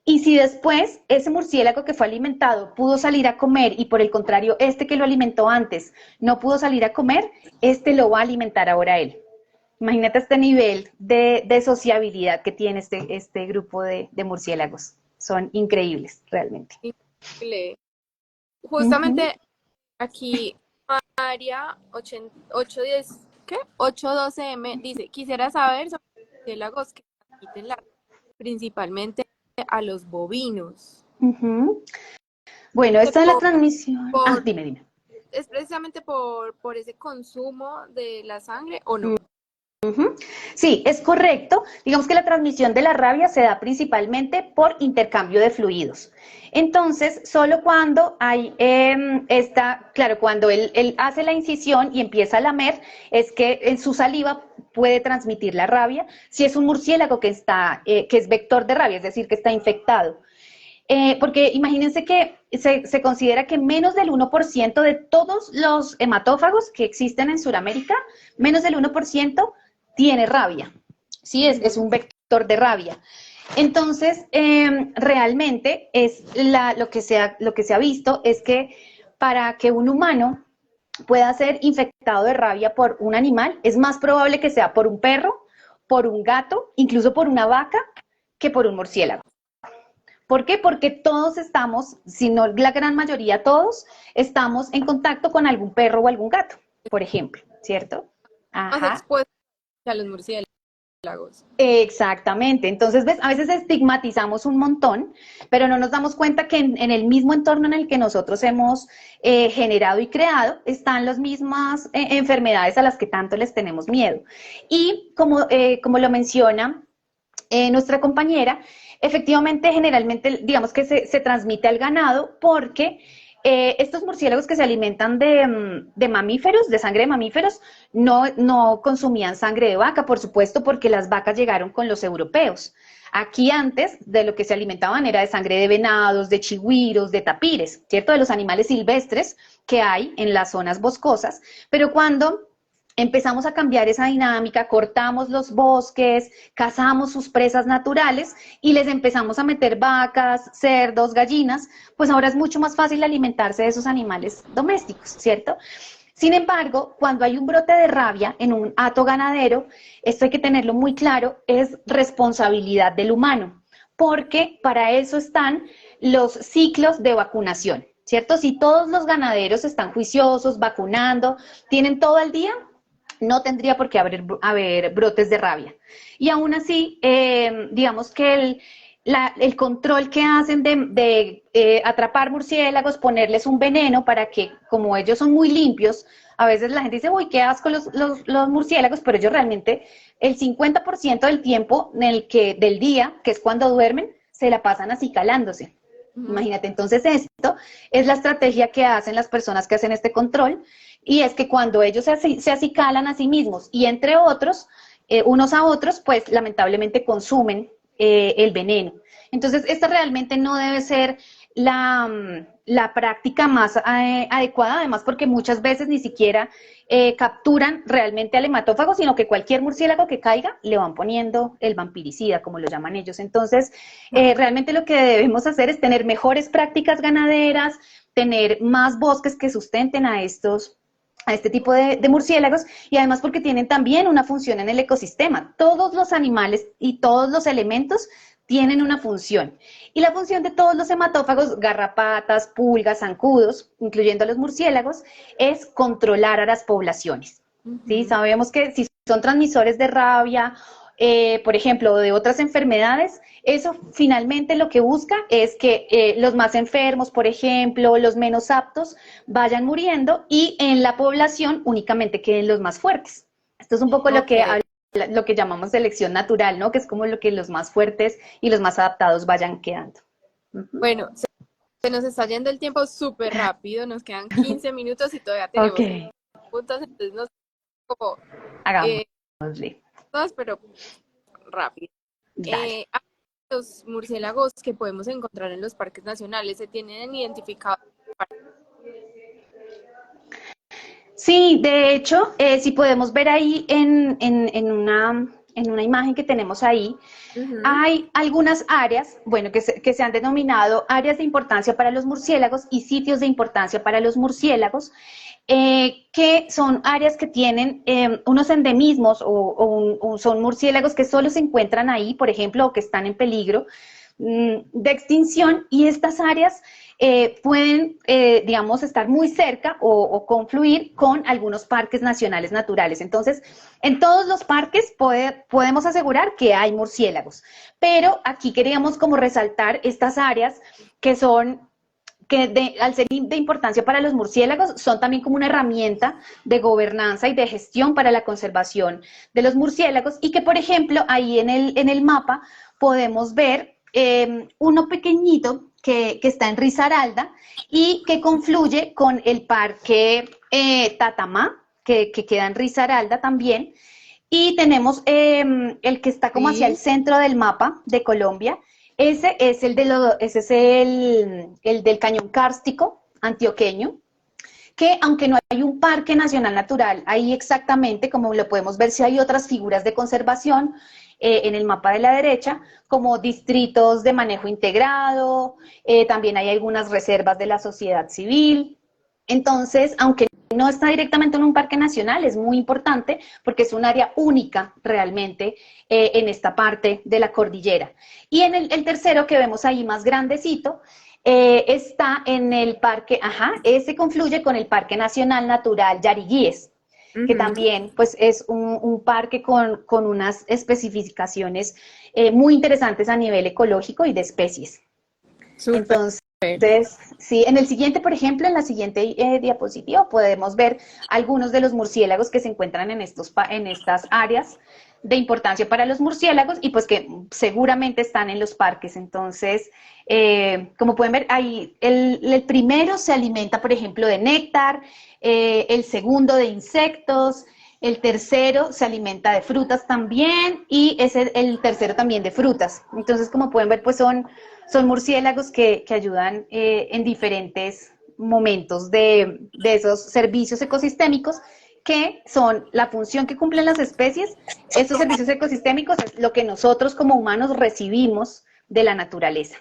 Y si después ese murciélago que fue alimentado pudo salir a comer y por el contrario este que lo alimentó antes no pudo salir a comer, este lo va a alimentar ahora a él. Imagínate este nivel de sociabilidad que tiene este grupo de murciélagos. Son increíbles, realmente. increíble. Uh -huh. Justamente aquí María 810, ¿qué? 812M dice, quisiera saber sobre los murciélagos que transmiten la principalmente a los bovinos. Uh -huh. Bueno, esta es la Por, transmisión. por, Dime. ¿Es precisamente por ese consumo de la sangre o no? Sí, es correcto. Digamos que la transmisión de la rabia se da principalmente por intercambio de fluidos. Entonces, solo cuando hay claro, cuando él hace la incisión y empieza a lamer, es que en su saliva puede transmitir la rabia. Si es un murciélago que es vector de rabia, es decir, que está infectado. Porque imagínense que se considera que menos del 1% de todos los hematófagos que existen en Sudamérica, menos del 1% tiene rabia. Sí, es Ujú. un vector de rabia. Entonces, realmente lo que se ha visto es que para que un humano pueda ser infectado de rabia por un animal, es más probable que sea por un perro, por un gato, incluso por una vaca, que por un murciélago. ¿Por qué? Porque todos estamos, si no la gran mayoría, todos estamos en contacto con algún perro o algún gato, por ejemplo, ¿cierto? Más Ajá. expuestos a los murciélagos. Exactamente. Entonces, ¿ves? A veces estigmatizamos un montón, pero no nos damos cuenta que en el mismo entorno en el que nosotros hemos generado y creado están las mismas enfermedades a las que tanto les tenemos miedo. Y como lo menciona nuestra compañera, efectivamente, generalmente, digamos que se transmite al ganado porque estos murciélagos que se alimentan de mamíferos, de sangre de mamíferos, no consumían sangre de vaca, por supuesto, porque las vacas llegaron con los europeos. Aquí antes de lo que se alimentaban era de sangre de venados, de chigüiros, de tapires, ¿cierto? De los animales silvestres que hay en las zonas boscosas, pero cuando empezamos a cambiar esa dinámica, cortamos los bosques, cazamos sus presas naturales y les empezamos a meter vacas, cerdos, gallinas, pues ahora es mucho más fácil alimentarse de esos animales domésticos, ¿cierto? Sin embargo, cuando hay un brote de rabia en un hato ganadero, esto hay que tenerlo muy claro, es responsabilidad del humano, porque para eso están los ciclos de vacunación, ¿cierto? Si todos los ganaderos están juiciosos, vacunando, tienen todo el día, no tendría por qué haber brotes de rabia. Y aún así, digamos que el control que hacen de atrapar murciélagos, ponerles un veneno para que, como ellos son muy limpios, a veces la gente dice, uy, qué asco los murciélagos, pero ellos realmente el 50% del tiempo del día, que es cuando duermen, se la pasan acicalándose. Imagínate, entonces esto es la estrategia que hacen las personas que hacen este control, y es que cuando ellos se acicalan a sí mismos y entre otros, unos a otros, pues lamentablemente consumen el veneno. Entonces, esta realmente no debe ser la práctica más adecuada, además porque muchas veces ni siquiera capturan realmente al hematófago, sino que cualquier murciélago que caiga le van poniendo el vampiricida, como lo llaman ellos. Entonces, realmente lo que debemos hacer es tener mejores prácticas ganaderas, tener más bosques que sustenten a este tipo de murciélagos, y además porque tienen también una función en el ecosistema. Todos los animales y todos los elementos tienen una función. Y la función de todos los hematófagos, garrapatas, pulgas, zancudos, incluyendo a los murciélagos, es controlar a las poblaciones. ¿Sí? Sabemos que si son transmisores de rabia, por ejemplo, de otras enfermedades, eso finalmente lo que busca es que los más enfermos, por ejemplo, los menos aptos, vayan muriendo y en la población únicamente queden los más fuertes. Esto es un poco lo que llamamos selección natural, ¿no? Que es como lo que los más fuertes y los más adaptados vayan quedando. Bueno, se nos está yendo el tiempo súper rápido, nos quedan 15 minutos y todavía tenemos puntos, entonces nos como hagámosle. pero rápido. Los murciélagos que podemos encontrar en los parques nacionales se tienen identificados. Sí, de hecho, si podemos ver ahí en una imagen que tenemos ahí, hay algunas áreas, bueno, que se han denominado áreas de importancia para los murciélagos y sitios de importancia para los murciélagos, que son áreas que tienen unos endemismos o son murciélagos que solo se encuentran ahí, por ejemplo, o que están en peligro de extinción, y estas áreas pueden, digamos, estar muy cerca o confluir con algunos parques nacionales naturales. Entonces, en todos los parques podemos asegurar que hay murciélagos, pero aquí queríamos como resaltar estas áreas que son al ser de importancia para los murciélagos, son también como una herramienta de gobernanza y de gestión para la conservación de los murciélagos, y que, por ejemplo, ahí en el mapa podemos ver uno pequeñito que está en Risaralda y que confluye con el parque Tatamá, que queda en Risaralda también, y tenemos el que está como hacia el centro del mapa de Colombia. Ese es el del Cañón Kárstico antioqueño, que aunque no hay un parque nacional natural ahí exactamente, como lo podemos ver, si hay otras figuras de conservación en el mapa de la derecha, como distritos de manejo integrado, también hay algunas reservas de la sociedad civil. Entonces, aunque no está directamente en un parque nacional, es muy importante porque es un área única realmente en esta parte de la cordillera. Y en el tercero que vemos ahí más grandecito, está en el parque, ese confluye con el Parque Nacional Natural Yariguíes, que también pues es un parque con unas especificaciones muy interesantes a nivel ecológico y de especies. Súper. Entonces, sí, en el siguiente, por ejemplo, en la siguiente diapositiva podemos ver algunos de los murciélagos que se encuentran en estas áreas de importancia para los murciélagos y pues que seguramente están en los parques. Entonces, como pueden ver, ahí el primero se alimenta, por ejemplo, de néctar, el segundo de insectos, el tercero se alimenta de frutas también y el tercero también de frutas. Entonces, como pueden ver, pues son murciélagos que ayudan en diferentes momentos de esos servicios ecosistémicos que son la función que cumplen las especies. Estos servicios ecosistémicos es lo que nosotros como humanos recibimos de la naturaleza.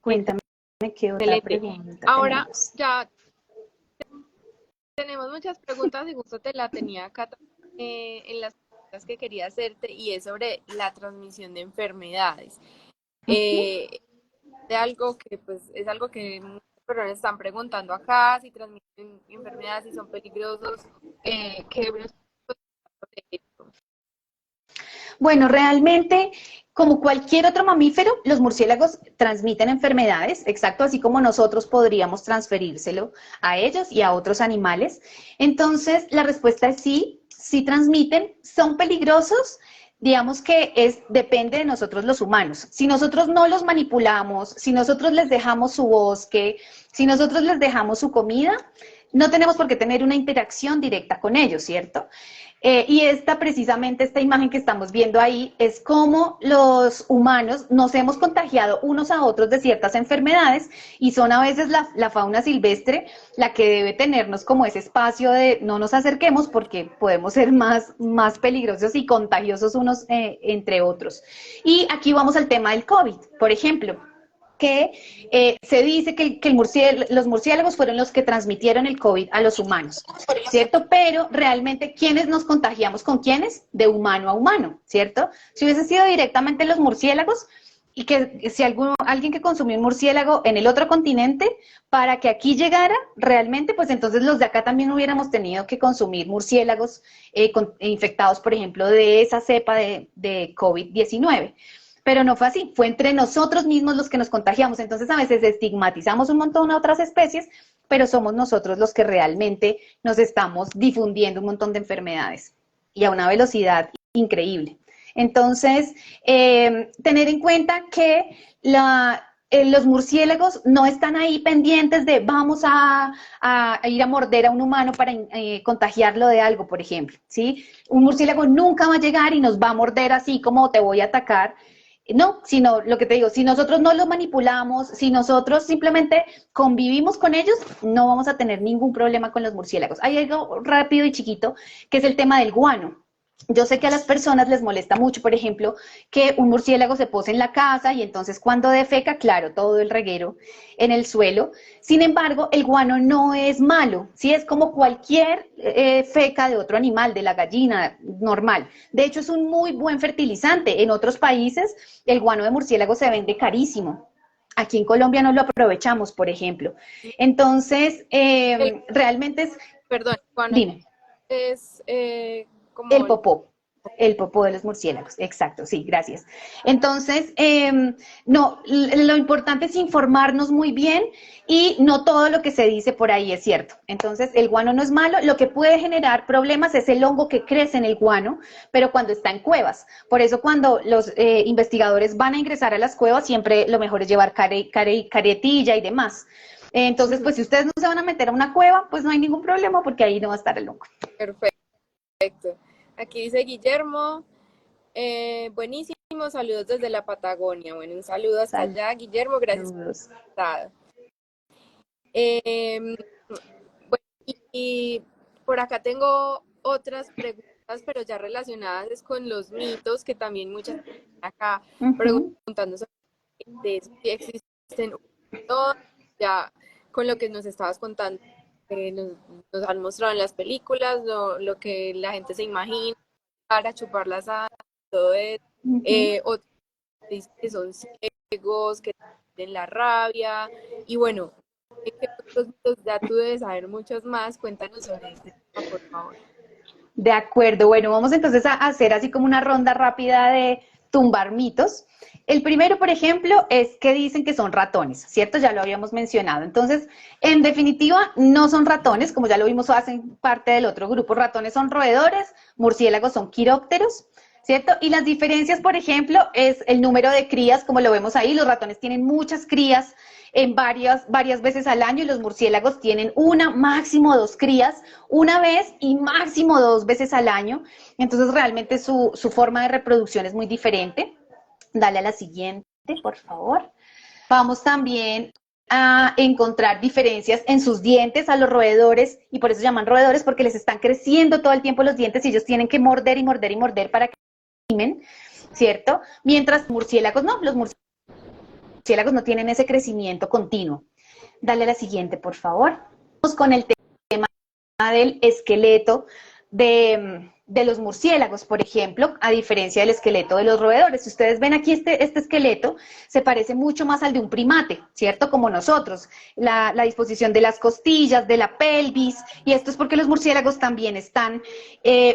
Cuéntame qué otra Excelente. pregunta Ahora tenemos. ya tenemos muchas preguntas y justo te la tenía acá en las preguntas que quería hacerte y es sobre la transmisión de enfermedades. Eh, de algo que pues es algo que muchas personas están preguntando acá, si transmiten enfermedades, si son peligrosos, ¿qué nos puedes contar sobre esto? Bueno, realmente, como cualquier otro mamífero, los murciélagos transmiten enfermedades, exacto, así como nosotros podríamos transferírselo a ellos y a otros animales. Entonces, la respuesta es sí, sí transmiten, son peligrosos. Digamos que depende de nosotros los humanos. Si nosotros no los manipulamos, si nosotros les dejamos su bosque, si nosotros les dejamos su comida, no tenemos por qué tener una interacción directa con ellos, ¿cierto? Y precisamente esta imagen que estamos viendo ahí es cómo los humanos nos hemos contagiado unos a otros de ciertas enfermedades y son a veces la fauna silvestre la que debe tenernos como ese espacio de no nos acerquemos porque podemos ser más peligrosos y contagiosos unos entre otros. Y aquí vamos al tema del COVID, por ejemplo, que se dice que los murciélagos fueron los que transmitieron el COVID a los humanos, ¿cierto? Pero realmente, ¿quiénes nos contagiamos con quiénes? De humano a humano, ¿cierto? Si hubiese sido directamente los murciélagos y que si alguien que consumió un murciélago en el otro continente, para que aquí llegara realmente, pues entonces los de acá también hubiéramos tenido que consumir murciélagos infectados, por ejemplo, de esa cepa de COVID-19. Pero no fue así, fue entre nosotros mismos los que nos contagiamos. Entonces a veces estigmatizamos un montón a otras especies, pero somos nosotros los que realmente nos estamos difundiendo un montón de enfermedades y a una velocidad increíble. Entonces, tener en cuenta que los murciélagos no están ahí pendientes de vamos a ir a morder a un humano para contagiarlo de algo, por ejemplo, ¿sí? Un murciélago nunca va a llegar y nos va a morder así como te voy a atacar. No, sino lo que te digo, si nosotros no los manipulamos, si nosotros simplemente convivimos con ellos, no vamos a tener ningún problema con los murciélagos. Hay algo rápido y chiquito, que es el tema del guano. Yo sé que a las personas les molesta mucho, por ejemplo, que un murciélago se pose en la casa y entonces cuando defeca, claro, todo el reguero en el suelo. Sin embargo, el guano no es malo, ¿sí? Es como cualquier feca de otro animal, de la gallina normal. De hecho, es un muy buen fertilizante. En otros países, el guano de murciélago se vende carísimo. Aquí en Colombia no lo aprovechamos, por ejemplo. Entonces, El, realmente es... perdón, cuando Dime. es El como el... popó. El popó de los murciélagos, exacto, sí, gracias. Entonces, no, lo importante es informarnos muy bien y no todo lo que se dice por ahí es cierto. Entonces, el guano no es malo, lo que puede generar problemas es el hongo que crece en el guano, pero cuando está en cuevas. Por eso cuando los investigadores van a ingresar a las cuevas, siempre lo mejor es llevar caretilla y demás. Entonces, pues si ustedes no se van a meter a una cueva, pues no hay ningún problema porque ahí no va a estar el hongo. Perfecto. Aquí dice Guillermo, buenísimo, saludos desde la Patagonia. Bueno, un saludo hasta allá, Guillermo, gracias por estar. Bueno, y por acá tengo otras preguntas, pero ya relacionadas con los mitos, que también muchas acá preguntando sobre si existen todos, ya con lo que nos estabas contando, nos han mostrado en las películas, lo que la gente se imagina, para chupar la sangre, todo eso. Otros dicen que son ciegos, que tienen la rabia, y bueno, ¿qué otros mitos? Ya tú debes saber muchos más, cuéntanos sobre este tema, por favor. De acuerdo, bueno, vamos entonces a hacer así como una ronda rápida de tumbar mitos. El primero, por ejemplo, es que dicen que son ratones, ¿cierto? Ya lo habíamos mencionado. Entonces, en definitiva, no son ratones, como ya lo vimos, hacen parte del otro grupo. Ratones son roedores, murciélagos son quirópteros, ¿cierto? Y las diferencias, por ejemplo, es el número de crías, como lo vemos ahí. Los ratones tienen muchas crías en varias veces al año y los murciélagos tienen una, máximo dos crías, una vez y máximo dos veces al año. Entonces, realmente su forma de reproducción es muy diferente. Dale a la siguiente, por favor. Vamos también a encontrar diferencias en sus dientes a los roedores, y por eso se llaman roedores, porque les están creciendo todo el tiempo los dientes y ellos tienen que morder y morder y morder para que comen, ¿cierto? Mientras murciélagos no, los murciélagos no tienen ese crecimiento continuo. Dale a la siguiente, por favor. Vamos con el tema del esqueleto de los murciélagos, por ejemplo, a diferencia del esqueleto de los roedores. Si ustedes ven aquí este esqueleto, se parece mucho más al de un primate, ¿cierto? Como nosotros. La disposición de las costillas, de la pelvis, y esto es porque los murciélagos también están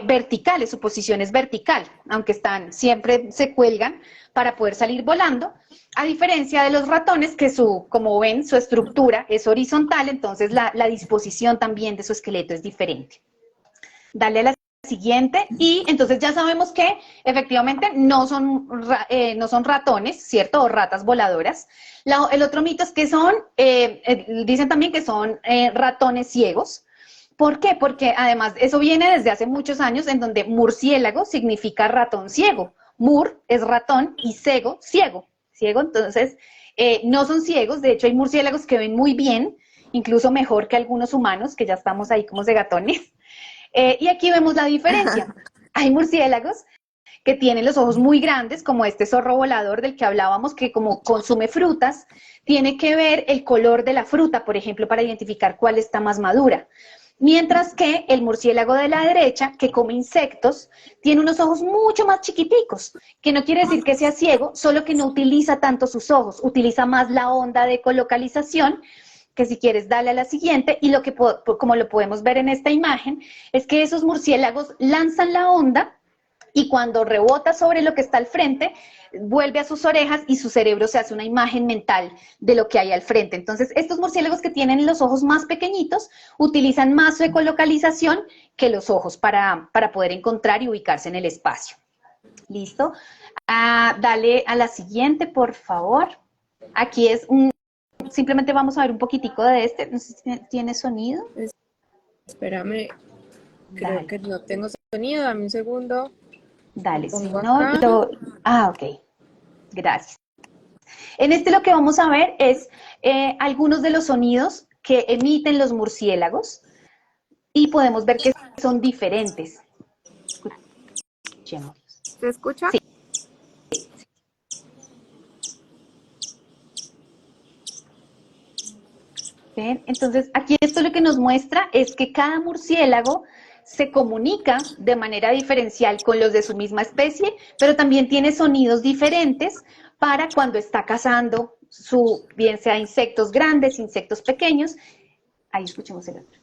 verticales, su posición es vertical, aunque siempre se cuelgan para poder salir volando, a diferencia de los ratones que como ven, su estructura es horizontal, entonces la disposición también de su esqueleto es diferente. Dale a la siguiente, y entonces ya sabemos que efectivamente no son ratones, ¿cierto? O ratas voladoras. El otro mito es que dicen también que son ratones ciegos. ¿Por qué? Porque además eso viene desde hace muchos años, en donde murciélago significa ratón ciego. Mur es ratón y ciego, ciego. Entonces, no son ciegos, de hecho hay murciélagos que ven muy bien, incluso mejor que algunos humanos, que ya estamos ahí como cegatones. Y aquí vemos la diferencia. Hay murciélagos que tienen los ojos muy grandes, como este zorro volador del que hablábamos, que como consume frutas, tiene que ver el color de la fruta, por ejemplo, para identificar cuál está más madura. Mientras que el murciélago de la derecha, que come insectos, tiene unos ojos mucho más chiquiticos, que no quiere decir que sea ciego, solo que no utiliza tanto sus ojos, utiliza más la onda de ecolocalización, que si quieres dale a la siguiente, y como lo podemos ver en esta imagen, es que esos murciélagos lanzan la onda y cuando rebota sobre lo que está al frente, vuelve a sus orejas y su cerebro se hace una imagen mental de lo que hay al frente. Entonces, estos murciélagos que tienen los ojos más pequeñitos utilizan más su ecolocalización que los ojos para poder encontrar y ubicarse en el espacio. ¿Listo? Dale a la siguiente, por favor. Aquí simplemente vamos a ver un poquitico de este. No sé si tiene sonido. Espérame, creo que no tengo sonido, dame un segundo. Dale, si no, ok, gracias. En este lo que vamos a ver es algunos de los sonidos que emiten los murciélagos y podemos ver que son diferentes. Escuchemos. ¿Se escucha? Sí. ¿Ven? Entonces, aquí esto lo que nos muestra es que cada murciélago se comunica de manera diferencial con los de su misma especie, pero también tiene sonidos diferentes para cuando está cazando, bien sea insectos grandes, insectos pequeños. Ahí escuchemos el otro.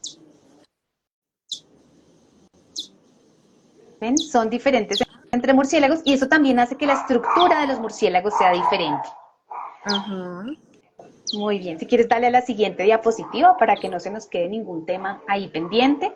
¿Ven? Son diferentes entre murciélagos y eso también hace que la estructura de los murciélagos sea diferente. Ajá. Muy bien, si quieres darle a la siguiente diapositiva para que no se nos quede ningún tema ahí pendiente.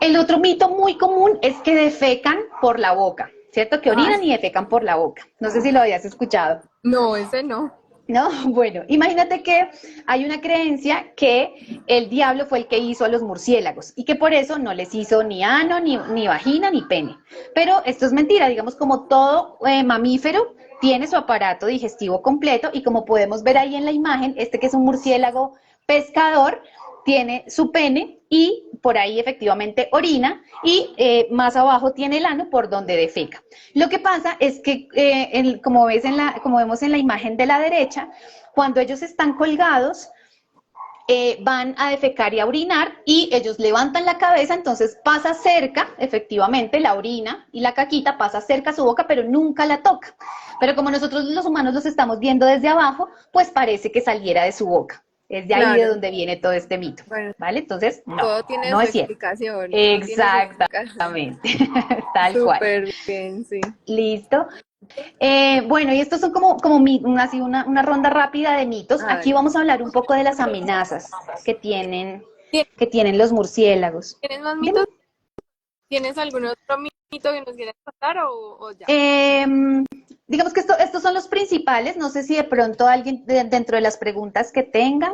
El otro mito muy común es que defecan por la boca, ¿cierto? Que orinan y defecan por la boca. No sé si lo habías escuchado. No, ese no. No, bueno, imagínate que hay una creencia que el diablo fue el que hizo a los murciélagos y que por eso no les hizo ni ano, ni vagina, ni pene. Pero esto es mentira, digamos, como todo mamífero tiene su aparato digestivo completo y como podemos ver ahí en la imagen, este que es un murciélago pescador, tiene su pene y por ahí efectivamente orina y más abajo tiene el ano por donde defeca. Lo que pasa es que, como vemos en la imagen de la derecha, cuando ellos están colgados, van a defecar y a orinar y ellos levantan la cabeza, entonces pasa cerca, efectivamente, la orina y la caquita pasa cerca a su boca, pero nunca la toca. Pero como nosotros los humanos los estamos viendo desde abajo, pues parece que saliera de su boca. Es de ahí de donde viene todo este mito, ¿vale? Entonces, no, todo tiene no su es cierto. explicación. Exactamente, tal cual. Súper bien, sí. Listo. Bueno, y estos son así una ronda rápida de mitos. Aquí Hágale. vamos a hablar un poco de las amenazas que tienen, ¿Tien- que tienen los murciélagos. ¿Tienes más Dime. mitos? ¿Tienes algún otro mito que nos quieras contar o ya? Em, digamos que estos son los principales. No sé si de pronto alguien dentro de las preguntas que tengan,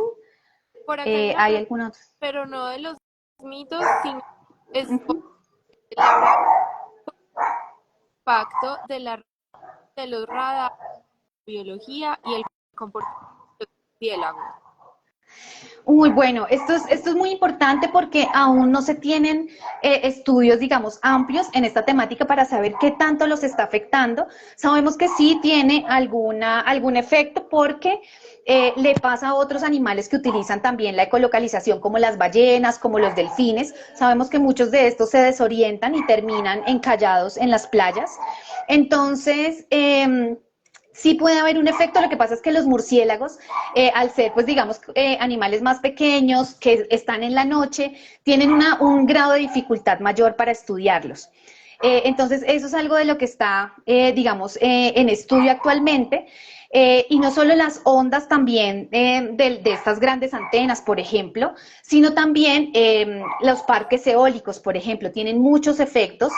Por acá hay una hay pregunta, alguna otra. pero no de los mitos, sino es Laura, impacto de de los radares, biología y el comportamiento de los murciélagos. Uy, bueno, esto es muy importante porque aún no se tienen estudios, digamos, amplios en esta temática para saber qué tanto los está afectando. Sabemos que sí tiene algún efecto porque le pasa a otros animales que utilizan también la ecolocalización, como las ballenas, como los delfines. Sabemos que muchos de estos se desorientan y terminan encallados en las playas. Entonces, sí puede haber un efecto, lo que pasa es que los murciélagos, al ser, pues digamos, animales más pequeños que están en la noche, tienen un grado de dificultad mayor para estudiarlos. Entonces, eso es algo de lo que está, digamos, en estudio actualmente. Y no solo las ondas también de estas grandes antenas, por ejemplo, sino también los parques eólicos, por ejemplo, tienen muchos efectos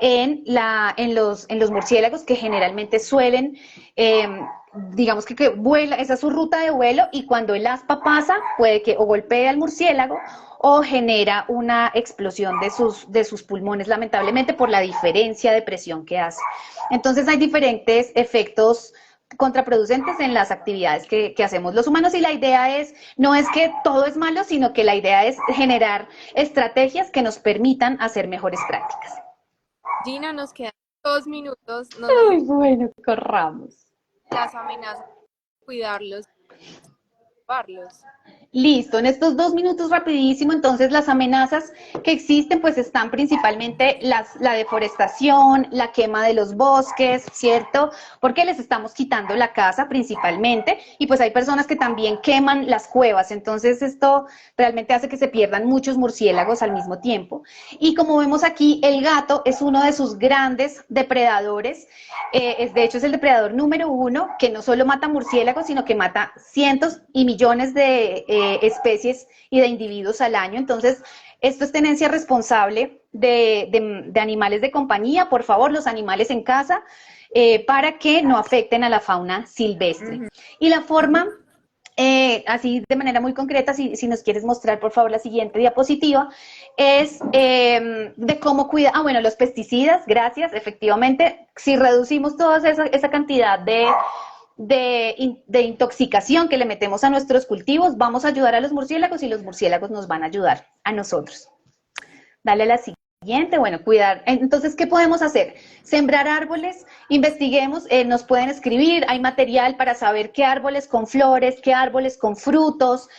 en los murciélagos que generalmente suelen, eh, digamos que vuela, esa es su ruta de vuelo y cuando el aspa pasa puede que o golpee al murciélago o genera una explosión de sus pulmones, lamentablemente por la diferencia de presión que hace. Entonces hay diferentes efectos contraproducentes en las actividades que hacemos los humanos y la idea es, no es que todo es malo, sino que la idea es generar estrategias que nos permitan hacer mejores prácticas. Gina, nos quedan 2 minutos. Nos decía Ay, bueno, corramos. las amenazas, cuidarlos, salvarlos. Listo, en estos 2 minutos rapidísimo, entonces las amenazas que existen pues están principalmente la deforestación, la quema de los bosques, ¿cierto? Porque les estamos quitando la casa principalmente y pues hay personas que también queman las cuevas, entonces esto realmente hace que se pierdan muchos murciélagos al mismo tiempo. Y como vemos aquí, el gato es uno de sus grandes depredadores, de hecho es el depredador número uno que no solo mata murciélagos, sino que mata cientos y millones de especies y de individuos al año. Entonces, esto es tenencia responsable de animales de compañía, por favor, los animales en casa, para que no afecten a la fauna silvestre. Ujú. Y la forma así de manera muy concreta, si nos quieres mostrar por favor la siguiente diapositiva, es de cómo cuidar, bueno, los pesticidas, gracias, efectivamente, si reducimos toda esa cantidad de intoxicación que le metemos a nuestros cultivos, vamos a ayudar a los murciélagos y los murciélagos nos van a ayudar a nosotros. Dale a la siguiente, bueno, cuidar. Entonces, ¿qué podemos hacer? Sembrar árboles, investiguemos, nos pueden escribir, hay material para saber qué árboles con flores, qué árboles con frutos,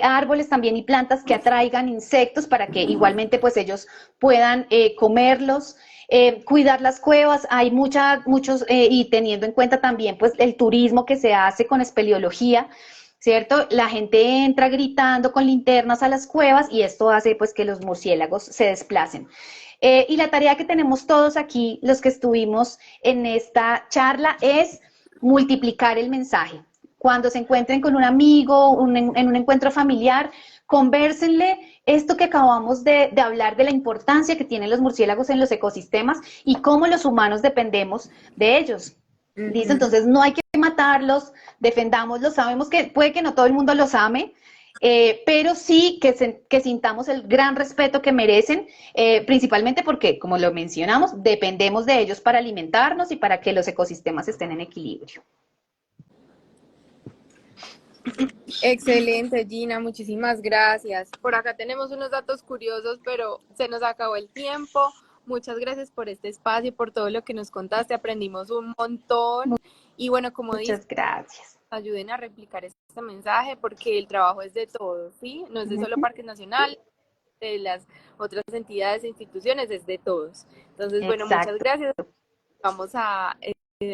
árboles también y plantas que atraigan insectos para que igualmente pues ellos puedan comerlos. Cuidar las cuevas, hay muchos, y teniendo en cuenta también pues el turismo que se hace con espeleología, ¿cierto? La gente entra gritando con linternas a las cuevas y esto hace pues que los murciélagos se desplacen. Y la tarea que tenemos todos aquí, los que estuvimos en esta charla, es multiplicar el mensaje. Cuando se encuentren con un amigo, en un encuentro familiar, convérsenle esto que acabamos de hablar de la importancia que tienen los murciélagos en los ecosistemas y cómo los humanos dependemos de ellos. ¿Listo? Ujú. Entonces no hay que matarlos, defendámoslos, sabemos que puede que no todo el mundo los ame, pero sí que sintamos el gran respeto que merecen, principalmente porque, como lo mencionamos, dependemos de ellos para alimentarnos y para que los ecosistemas estén en equilibrio. Excelente, Gina, muchísimas gracias. Por acá tenemos unos datos curiosos, pero se nos acabó el tiempo. Muchas gracias por este espacio, por todo lo que nos contaste. Aprendimos un montón. Y bueno, como dices, Muchas gracias. ayuden a replicar este mensaje porque el trabajo es de todos, ¿sí? No es de solo Parques Nacionales, de las otras entidades e instituciones, es de todos. Entonces, bueno, muchas Exacto. gracias. Vamos a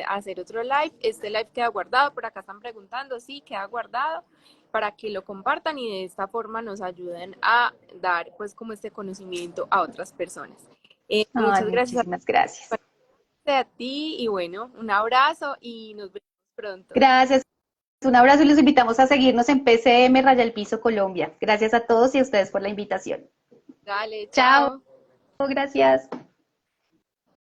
hacer otro live. Este live queda guardado, por acá están preguntando, sí, queda guardado para que lo compartan y de esta forma nos ayuden a dar pues como este conocimiento a otras personas. Ay, Muchas gracias. muchísimas gracias. a ti y bueno, un abrazo y nos vemos pronto. Gracias. Un abrazo y los invitamos a seguirnos en PCM Raya el Piso Colombia. Gracias a todos y a ustedes por la invitación. Dale, Chao, chao. gracias.